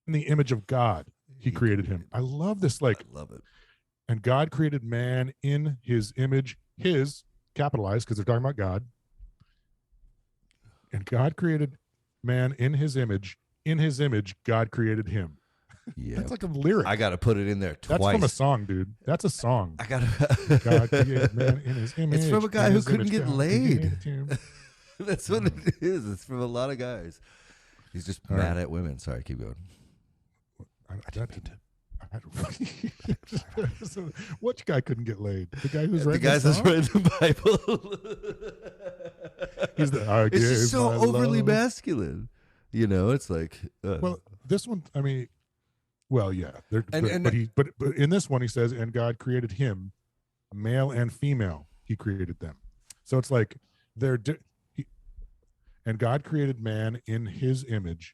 in the image of God. He created him. I love this. I love it. And God created man in his image, his capitalized because they're talking about God. And God created man in his image. In his image, God created him. Yeah, that's like a lyric. I got to put it in there twice. That's from a song, dude. That's a song. I got to. God created man in his image. It's from a guy who couldn't get laid. Created That's what it is. It's from a lot of guys. He's just mad at women. Sorry, keep going. Which guy couldn't get laid? The guy who's writing the guys that's writing the Bible. It's just so overly masculine. It's like. Well, this one. Well, yeah. But in this one he says, and God created him, male and female. He created them. So it's like and God created man in his image.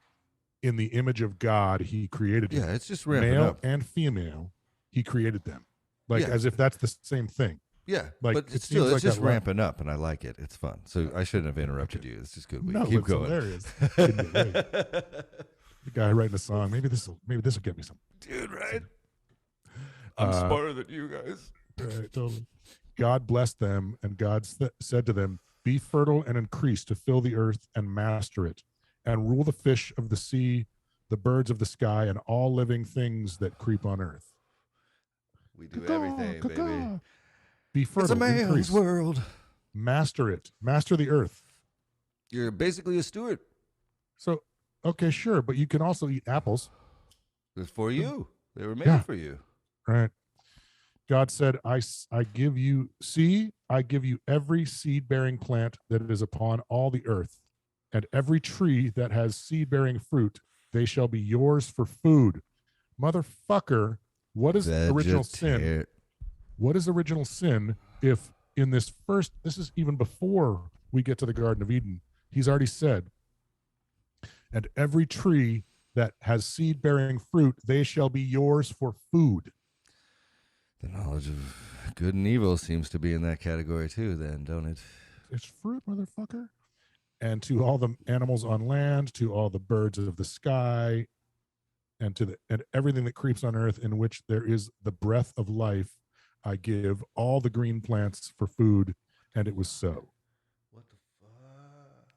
In the image of God, he created him. Yeah, it's just ramping male up. And female, he created them. As if that's the same thing. Yeah, but it's just ramping up, and I like it. It's fun. So I shouldn't have interrupted you. It's just good. Keep going. Hilarious. The guy writing a song. Maybe this will get me some. Dude, right? I'm smarter than you guys. Right, totally. God blessed them, and God said to them, "Be fertile and increase to fill the earth and master it, and rule the fish of the sea, the birds of the sky, and all living things that creep on earth." We do everything, baby. Be fertile, it's a man's increase, world. Master it. Master the earth. You're basically a steward. So, okay, sure, but you can also eat apples. It's for you. They were made for you. Right. God said, I give you every seed-bearing plant that is upon all the earth, and every tree that has seed-bearing fruit, they shall be yours for food. Motherfucker, what is original sin? What is original sin if in this is even before we get to the Garden of Eden, he's already said, and every tree that has seed-bearing fruit, they shall be yours for food. The knowledge of good and evil seems to be in that category too, then, don't it? It's fruit, motherfucker. And to all the animals on land, to all the birds of the sky, and everything that creeps on earth in which there is the breath of life, I give all the green plants for food, and it was so. What the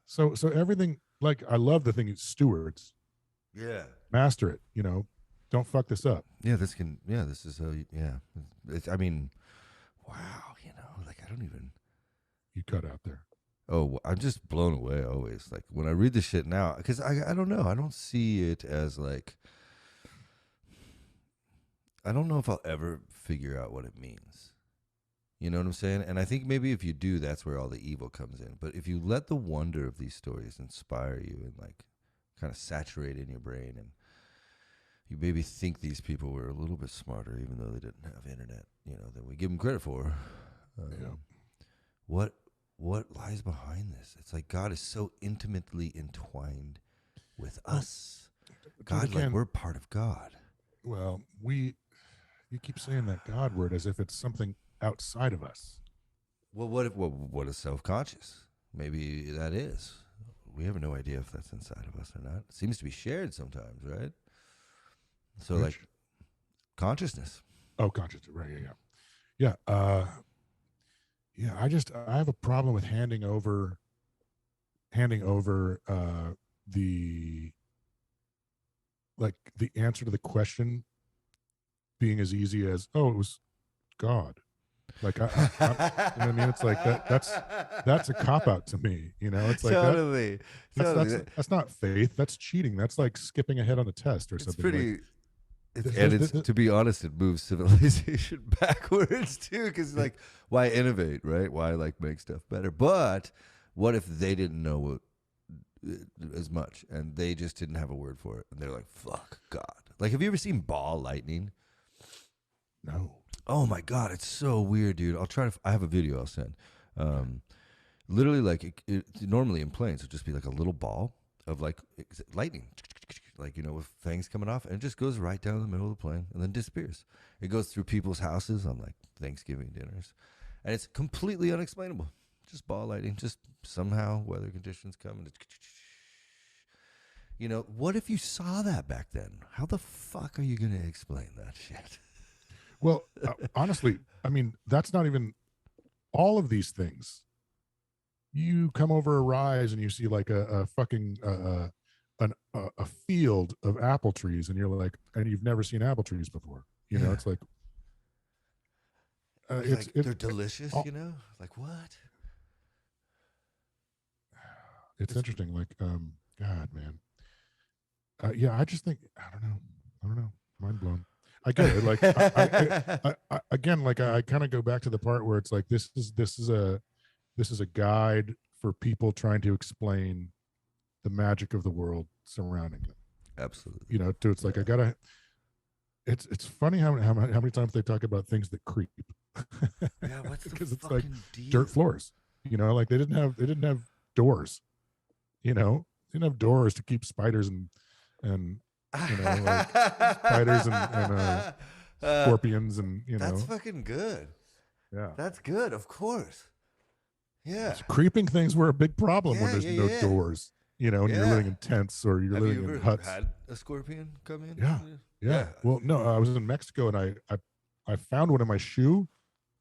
fuck? So everything, like, I love the thing is stewards. Yeah. Master it, you know. Don't fuck this up. Yeah, this is how yeah. I mean, wow, you know, like I don't even. You cut out there. Oh, I'm just blown away always. Like when I read this shit now, because I don't know. I don't see it as like. I don't know if I'll ever figure out what it means. You know what I'm saying? And I think maybe if you do, that's where all the evil comes in. But if you let the wonder of these stories inspire you and like kind of saturate in your brain, and you maybe think these people were a little bit smarter, even though they didn't have internet, you know, than we give them credit for. What lies behind this? It's like God is so intimately entwined with us. God, again, like we're part of God. Well, you keep saying that God word as if it's something outside of us. Well, what is self-conscious? Maybe that is. We have no idea if that's inside of us or not. It seems to be shared sometimes, right? So, Which? like, consciousness. Oh, consciousness. Right. Yeah. I have a problem with handing over the answer to the question being as easy as, oh, it was God. Like you know what I mean? It's like that's a cop out to me. You know, it's like totally. That's not faith. That's cheating. That's like skipping ahead on a test or It's something. pretty. Like, To be honest, it moves civilization backwards too. Because like, why innovate, right? Why like make stuff better? But what if they didn't know what as much, and they just didn't have a word for it, and they're like, "Fuck God!" Like, have you ever seen ball lightning? No. Oh my God, it's so weird, dude. I have a video I'll send. Literally, like normally in planes, it'd just be like a little ball of like lightning, like, you know, with fangs coming off, and it just goes right down the middle of the plane and then disappears. It goes through people's houses on like Thanksgiving dinners, and it's completely unexplainable. Just ball lightning, just somehow weather conditions come and you know, what if you saw that back then? How the fuck are you going to explain that shit? Well, honestly, I mean, that's not even all of these things. You come over a rise and you see like a fucking a field of apple trees, and you're like, and you've never seen apple trees before. You know, it's like they're delicious. You know, like what? It's interesting. Like, God, man. Yeah, I just think I don't know. Mind blown. I get it. Like, I again, like I kind of go back to the part where it's like this is a guide for people trying to explain the magic of the world surrounding them. Absolutely. You know, it's like I gotta. It's funny how many times they talk about things that creep. Yeah, what's because it's fucking like deal? Dirt floors. You know, like they didn't have doors. You know, they didn't have doors to keep spiders and you know, like spiders and scorpions and, you know. That's fucking good. Yeah. That's good, of course. Yeah. So creeping things were a big problem when there's no doors, you know, and you're living in tents or you're living in huts. Have you ever had a scorpion come in? Yeah. Well, no, I was in Mexico and I found one in my shoe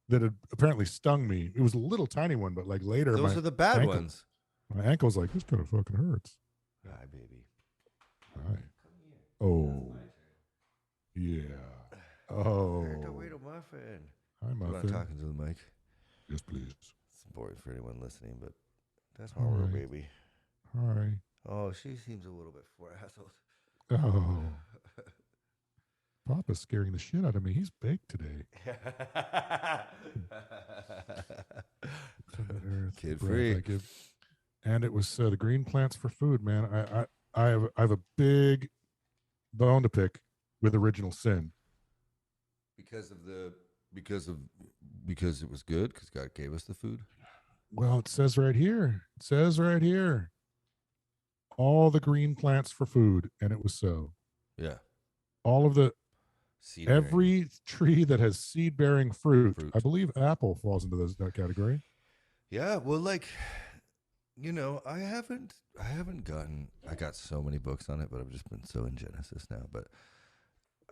that had apparently stung me. It was a little tiny one, but like later, those are the bad ones. My ankle's like, this kind of fucking hurts. Hi, baby. Hi. Oh. Yeah. Oh. Wait, Muffin. Hi, Muffin. I'm not talking to the mic. Yes, please. It's boring for anyone listening, but that's my little baby. Hi. Oh, she seems a little bit frazzled. Oh. Papa's scaring the shit out of me. He's baked today. Kid free. And it was the green plants for food, man. I have a big bone to pick with Original Sin. Because it was good, because God gave us the food. Well, it says right here. All the green plants for food, and it was so. Yeah. All of the every tree that has seed-bearing fruit. I believe apple falls into that category. Yeah, well, like, you know, I got so many books on it, but I've just been so in Genesis now. But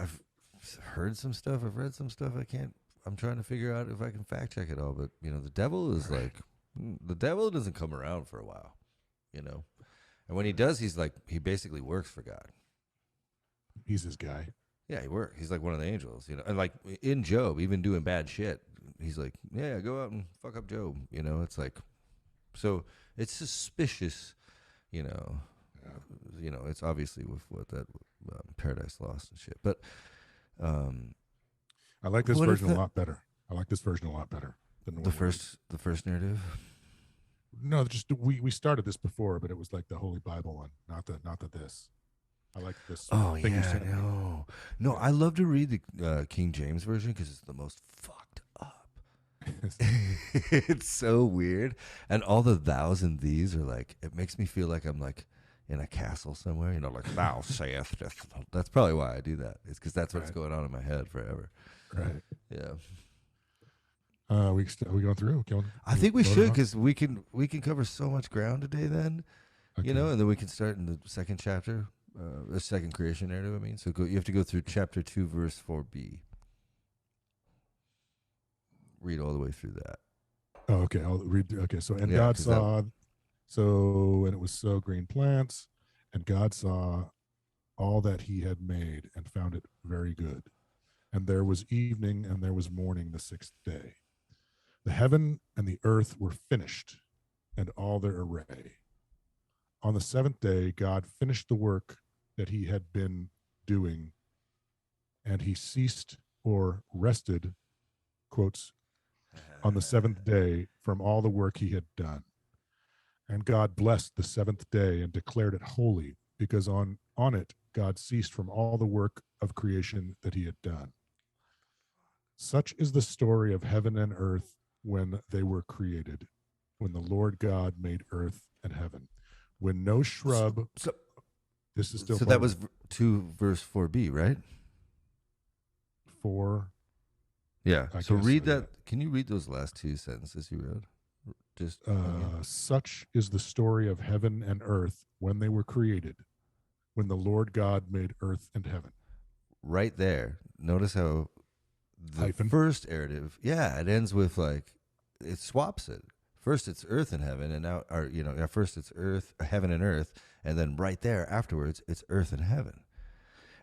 I've heard some stuff, I've read some stuff. I can't I'm trying to figure out if I can fact check it all. But the devil is like, the devil doesn't come around for a while, and when he does, he basically works for God. He's his guy. Yeah, he works. He's like one of the angels, and like in Job, even doing bad shit, he's like, yeah, go out and fuck up Job. It's like, so it's suspicious, it's obviously with what that Paradise Lost and shit. But I like this version a lot better. I like this version a lot better than the first narrative. No, just we started this before, but it was like the Holy Bible one, not the this. I like this. Oh yeah, no. I love to read the King James version because it's the most fucked up. It's so weird, and all the thous and these are like. It makes me feel like I'm like in a castle somewhere. Like thou sayest. That's probably why I do that. It's because that's what's going on in my head forever. Right. Yeah. We going through? I think we should because we can cover so much ground today. Then, okay. And then we can start in the second chapter. The second creation narrative, I mean. So you have to go through chapter 2, verse 4b. Read all the way through that. Oh, okay. I'll read. Okay. So, and Yeah, God saw, and it was so green plants, and God saw all that he had made and found it very good. And there was evening and there was morning the sixth day. The heaven and the earth were finished, and all their array. On the seventh day, God finished the work that he had been doing, and he ceased or rested, quotes, on the seventh day from all the work he had done. And God blessed the seventh day and declared it holy, because on it God ceased from all the work of creation that he had done. Such is the story of heaven and earth when they were created, when the Lord God made earth and heaven. When no shrub. This is still. So that was 2 verse 4b, right? 4. Yeah. So read so, that. Yeah. Can you read those last 2 sentences you read? Just such is the story of heaven and earth when they were created, when the Lord God made earth and heaven. Right there. Notice how the Hyphen. First narrative, it ends with like it swaps it. First it's earth and heaven, and now, first it's earth, heaven and earth, and then right there afterwards it's earth and heaven.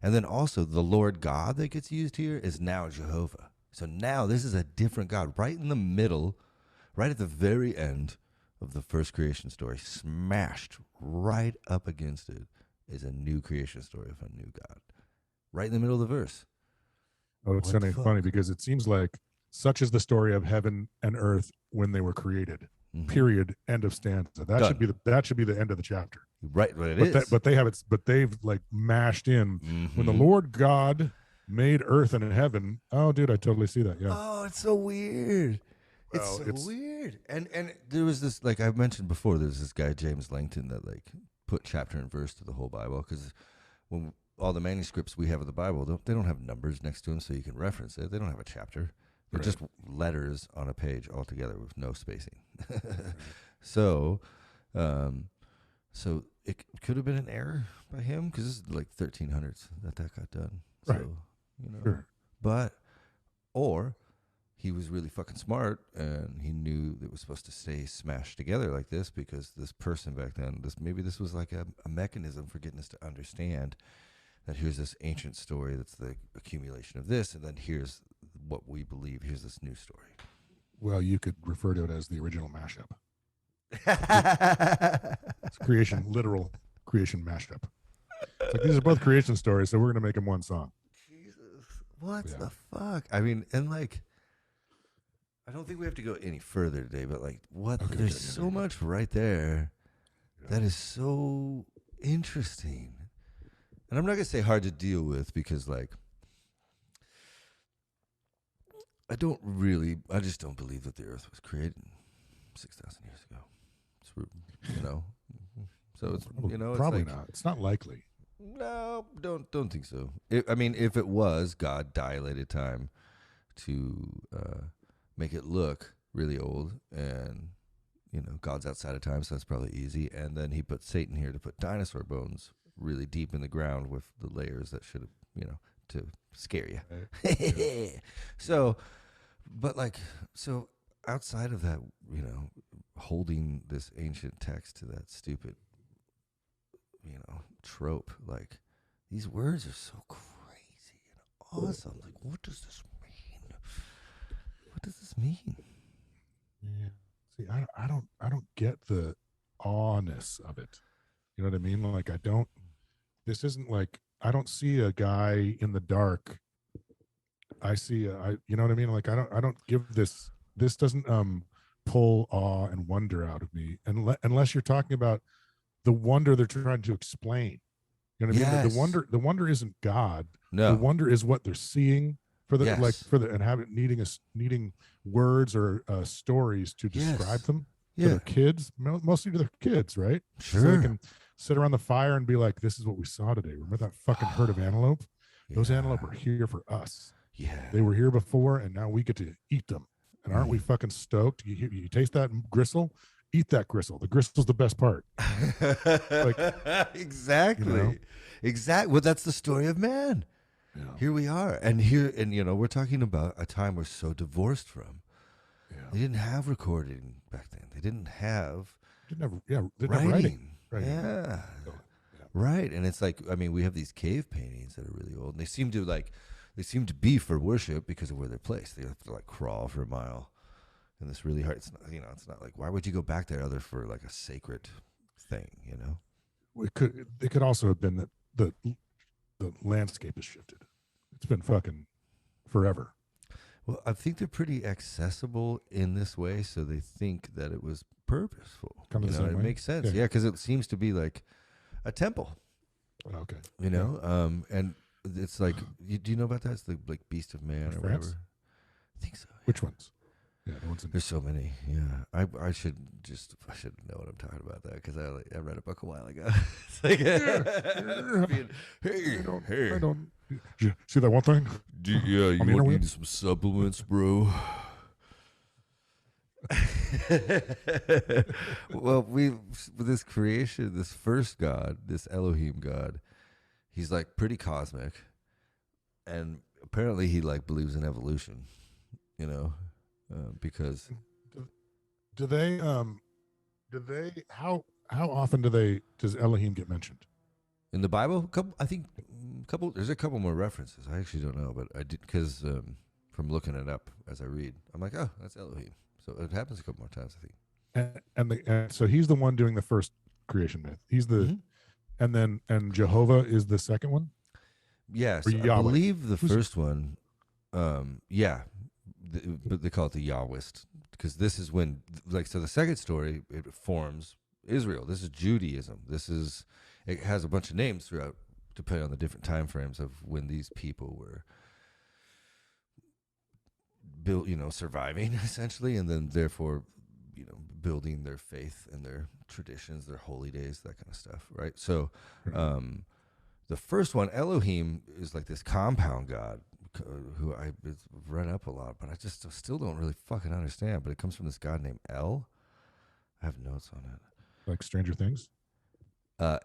And then also the Lord God that gets used here is now Jehovah. So now this is a different God. Right in the middle, right at the very end of the first creation story, smashed right up against it is a new creation story of a new God. Right in the middle of the verse. Oh, it's something funny because it seems like such is the story of heaven and earth when they were created. Mm-hmm. Period. End of stanza. That should be the end of the chapter. Right, but it is. But they have it. But they've like mashed in when the Lord God made earth and heaven. Oh, dude, I totally see that. Yeah. Oh, it's so weird. It's weird. And there was this, like I mentioned before, there's this guy James Langton that like put chapter and verse to the whole Bible, because when all the manuscripts we have of the Bible, they don't have numbers next to them so you can reference it. They don't have a chapter. They're just letters on a page all together with no spacing. So it could have been an error by him, because this is like 1300s that got done. Right. So, Sure. Or he was really fucking smart and he knew it was supposed to stay smashed together like this, because this person back then, maybe this was like a mechanism for getting us to understand that here's this ancient story that's the accumulation of this, and then here's what we believe, here's this new story. Well, you could refer to it as the original mashup. It's literal creation mashup. It's like, these are both creation stories, so we're going to make them one song. Jesus, what the fuck? I mean, and like, I don't think we have to go any further today, but like, there's so much right there that is so interesting. And I'm not going to say hard to deal with, because like, I just don't believe that the earth was created 6,000 years ago. So it's, probably it's like, not. It's not likely. No, don't think so. If it was, God dilated time to make it look really old, and God's outside of time, so that's probably easy. And then he put Satan here to put dinosaur bones really deep in the ground with the layers that should have, to scare you. Right. Yeah. So But like, so outside of that, holding this ancient text to that stupid, trope, like these words are so crazy and awesome. Like, what does this mean? What does this mean? Yeah. See, I don't get the awness of it. You know what I mean? Like, I don't. This isn't like I don't see a guy in the dark. I see you know what I mean? Like, I don't give this. This doesn't pull awe and wonder out of me, unless you're talking about the wonder they're trying to explain. You know what I mean? Yes. The wonder isn't God. The No. wonder is what they're seeing for the Yes. and having needing words or stories to describe Yes. them to Yeah. their kids, mostly to their kids, right? So they Sure. can sit around the fire and be like, "This is what we saw today. Remember that fucking herd of antelope? Those Yeah. antelope are here for us. Yeah. They were here before, and now we get to eat them. And aren't we fucking stoked? You taste that gristle? Eat that gristle. The gristle's the best part." Exactly. You know? Exactly. Well, that's the story of man. Yeah. Here we are. And we're talking about a time we're so divorced from. Yeah. They didn't have recording back then. They didn't have Didn't have writing. writing. Yeah. So, Right. And it's like, I mean, we have these cave paintings that are really old. And they seem to be for worship because of where they're placed. They have to like crawl for a mile. And this really hard. It's not, it's not like, why would you go back there other for like a sacred thing, It could also have been that the landscape has shifted. It's been fucking forever. Well, I think they're pretty accessible in this way, so they think that it was purposeful. Kind of the same it way? makes sense. Yeah. Yeah, because it seems to be like a temple, Okay. and it's like, do you know about that? It's the like Beast of Man or France? whatever. I think so. Which ones? Yeah, the ones in There's so many. Yeah, I should know what I'm talking about that because I read a book a while ago. It's like, I don't. Did you see that one thing? You mean, want need some supplements, bro? Well, with this creation, this first God, this Elohim God, he's like pretty cosmic, and apparently he like believes in evolution, because Do they how often does Elohim get mentioned? in the Bible, there's a couple more references. I actually don't know, but I did because from looking it up as I read, I'm like, oh, that's Elohim. So it happens a couple more times, I think. And so he's the one doing the first creation myth. He's the Mhm. and Jehovah is the second one. Yes, Or I Yahweh. believe the Who's- first one. Yeah, but they call it the Yahwist because this is when, so the second story it forms Israel. This is Judaism. It has a bunch of names throughout, depending on the different time frames of when these people were built, surviving essentially, and then therefore, building their faith and their traditions, their holy days, that kind of stuff, right? So, the first one, Elohim, is like this compound god who I've read up a lot, but I just still don't really fucking understand. But it comes from this god named El. I have notes on it. Like Stranger Things. El.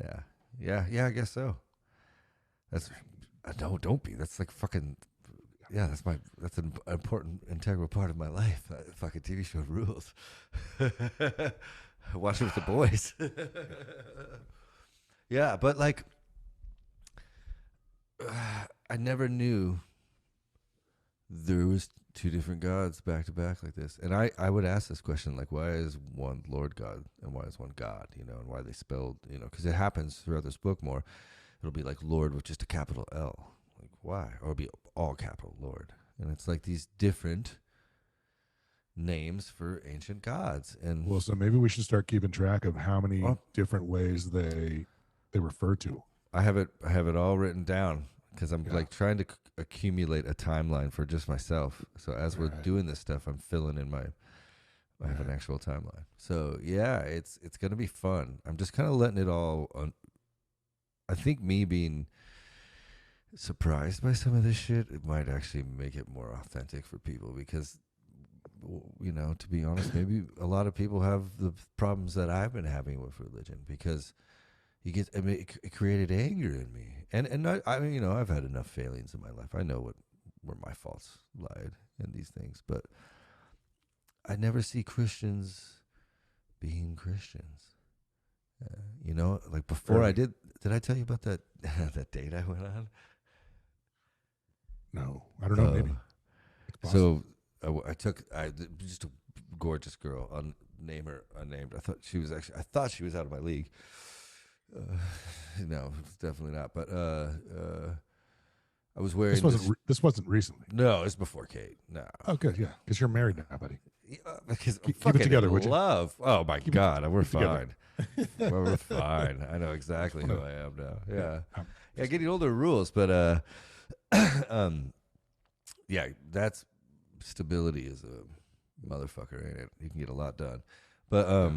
Yeah. Yeah. I guess so. That's no, don't be. That's like fucking. Yeah, that's an important, integral part of my life. That fucking TV show rules. Watch it with the boys. Yeah, but like, I never knew there was two different gods back to back like this. And I would ask this question, like, why is one Lord God and why is one God, and why they spelled, because it happens throughout this book more. It'll be like Lord with just a capital L. Like, why? Or it'll be all capital Lord. And it's like these different names for ancient gods. And Well, so maybe we should start keeping track of how many different ways they refer to. I have it all written down because I'm like trying to accumulate a timeline for just myself. So as we're doing this stuff, I'm filling in I have an actual timeline. So yeah, it's gonna be fun. I'm just kind of letting it all. I think me being surprised by some of this shit, it might actually make it more authentic for people because, to be honest, maybe a lot of people have the problems that I've been having with religion because it created anger in me. And I mean, I've had enough failings in my life. I know where my faults lied in these things, but I never see Christians being Christians. You know, like before I did I tell you about that that date I went on? No, I don't know. Maybe. So I took just a gorgeous girl. I'll name her unnamed. I thought she was out of my league. No, definitely not. But I was wearing. This wasn't recently. No, it's before Kate. No. Oh, good. Yeah, because you're married now, buddy. Because keep it together, would you? Love. Oh my God, we're fine. We're fine. I know exactly who I am now. Yeah, getting older rules, but yeah, that's stability is a motherfucker, ain't it? You can get a lot done, but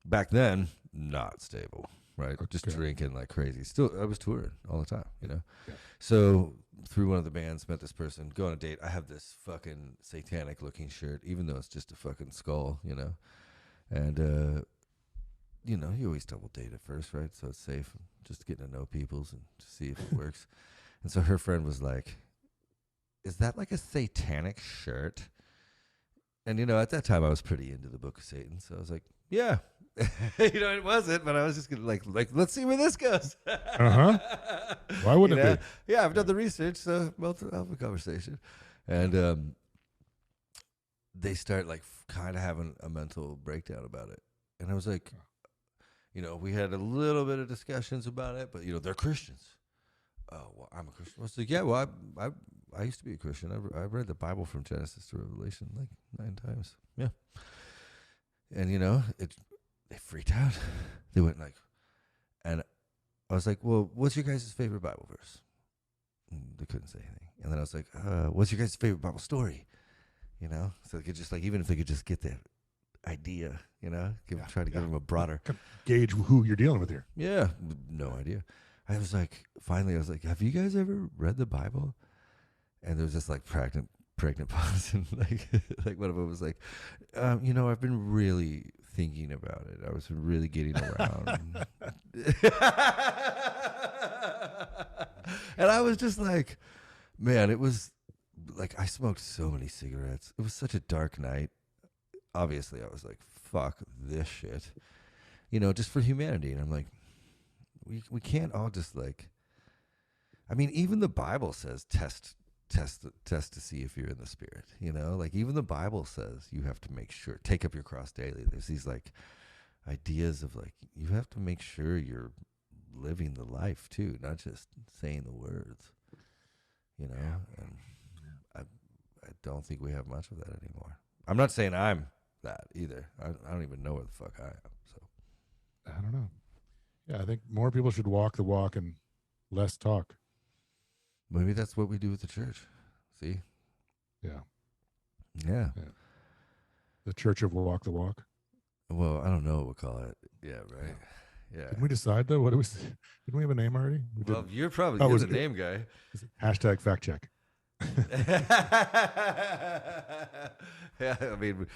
back then, not stable, right? Okay. Just drinking like crazy. Still, I was touring all the time, you know. Yeah. So through one of the bands, met this person, go on a date. I have this fucking satanic looking shirt, even though it's just a fucking skull, you know, and you know, you always double date at first, right? So it's safe, just getting to know people's and to see if it works. And so her friend was like, "Is that like a satanic shirt?" And you know, at that time I was pretty into the Book of Satan, so I was like, "Yeah." You know, it wasn't, but I was just gonna like let's see where this goes. Why wouldn't it be? Yeah, I've done the research, so we'll have a conversation. And they start like kind of having a mental breakdown about it, and I was like, you know, we had a little bit of discussions about it, but you know, they're Christians. Oh, well, I'm a Christian. I was like, yeah, well, I used to be a Christian. I read the Bible from Genesis to Revelation like 9 times. Yeah. And you know, they freaked out. They went like, and I was like, well, what's your guys' favorite Bible verse? And they couldn't say anything. And then I was like, what's your guys' favorite Bible story? You know, so they could just like, even if they could just get the idea, you know, try to give them a broader gauge who you're dealing with here. Yeah, no idea. I was like, finally, I was like, have you guys ever read the Bible? And there was this like pregnant pause, and like one of them was like, you know, I've been really thinking about it. I was really getting around. And I was just like, man, it was like I smoked so many cigarettes. It was such a dark night. Obviously, I was like, fuck this shit. You know, just for humanity. And I'm like, we can't all just like, I mean, even the Bible says test to see if you're in the spirit, you know, like even the Bible says you have to make sure, take up your cross daily. There's these like ideas of like, you have to make sure you're living the life too, not just saying the words, you know. And I don't think we have much of that anymore. I'm not saying I'm that either. I don't even know where the fuck I am. So I don't know. Yeah, I think more people should walk the walk and less talk. Maybe that's what we do with the church. See? Yeah. The Church of Walk the Walk. Well, I don't know what we'll call it. Yeah, right. Yeah. Didn't we decide though? Didn't we have a name already? Well, you're probably you're the name guy. Hashtag fact check. Yeah, I mean,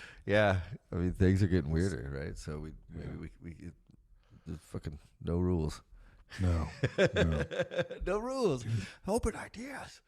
things are getting weirder, right? So maybe we there's fucking no rules. No. No rules. Open ideas.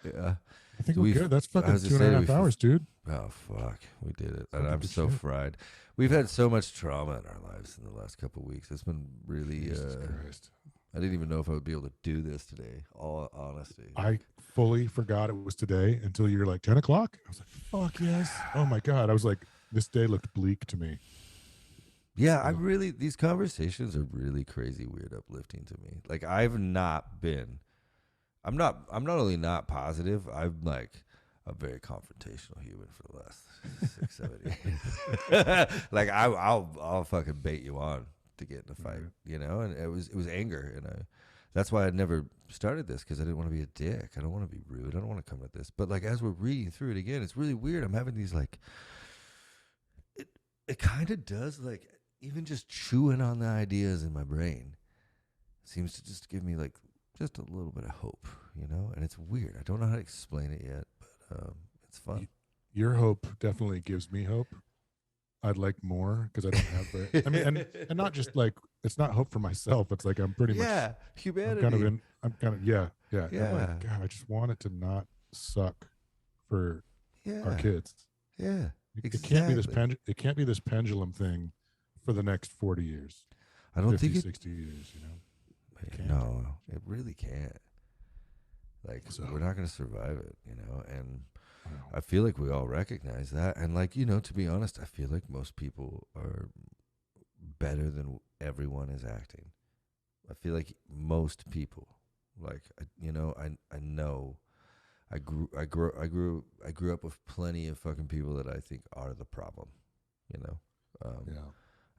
Yeah. I think we're good. That's fucking 2.5 hours, dude. Oh, fuck. We did it. And I'm so fried. We've had so much trauma in our lives in the last couple of weeks. It's been really... Jesus Christ. I didn't even know if I would be able to do this today, all honesty. I fully forgot it was today until you're like, 10 o'clock? I was like, fuck yes. Oh, my God. I was like, this day looked bleak to me. Yeah, these conversations are really crazy, weird, uplifting to me. Like I'm not only not positive, I'm like a very confrontational human for the last 6-7 years. Like I'll fucking bait you on to get in a fight, you know? And it was anger. And that's why I never started this, because I didn't want to be a dick. I don't want to be rude. I don't want to come at this. But like, as we're reading through it again, it's really weird. I'm having these like, it kind of does like, even just chewing on the ideas in my brain seems to just give me like just a little bit of hope, you know? And it's weird. I don't know how to explain it yet, but it's fun. Your hope definitely gives me hope. I'd like more because I don't have the, I mean, and not just like, it's not hope for myself. It's like, I'm pretty much, humanity. I'm kind of, Yeah. Yeah. Like, God, I just want it to not suck for Yeah. our kids. Yeah. It can't be this Exactly. it can't be this pendulum thing for the next 40 years. I don't 50, think it. 60 years, you know. Can't. No, it really can't. Like, So- we're not going to survive it, you know. And Wow. I feel like we all recognize that. And, like, you know, to be honest, I feel like most people are better than everyone is acting. I feel like most people, like, you know, I know. I grew up with plenty of fucking people that I think are the problem, you know. Yeah.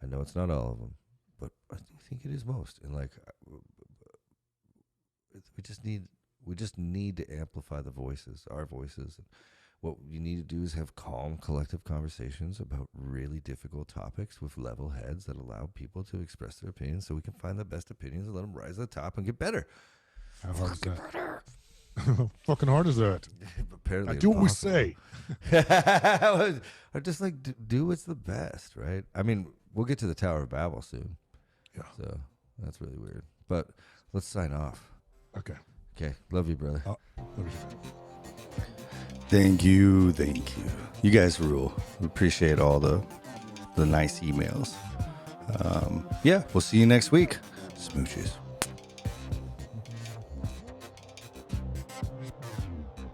I know it's not all of them, but I think it is most. And like, we just need to amplify the voices, our voices. And what you need to do is have calm, collective conversations about really difficult topics with level heads that allow people to express their opinions, so we can find the best opinions and let them rise to the top and get better. How hard is that? Fucking hard is that? Apparently, I do what we impossible. say. Or just like do what's the best, right? I mean, we'll get to the Tower of Babel soon. Yeah. So that's really weird. But let's sign off. Okay. Okay. Love you, brother. Love you. Thank you. You guys rule. We appreciate all the nice emails. Yeah, we'll see you next week. Smooches.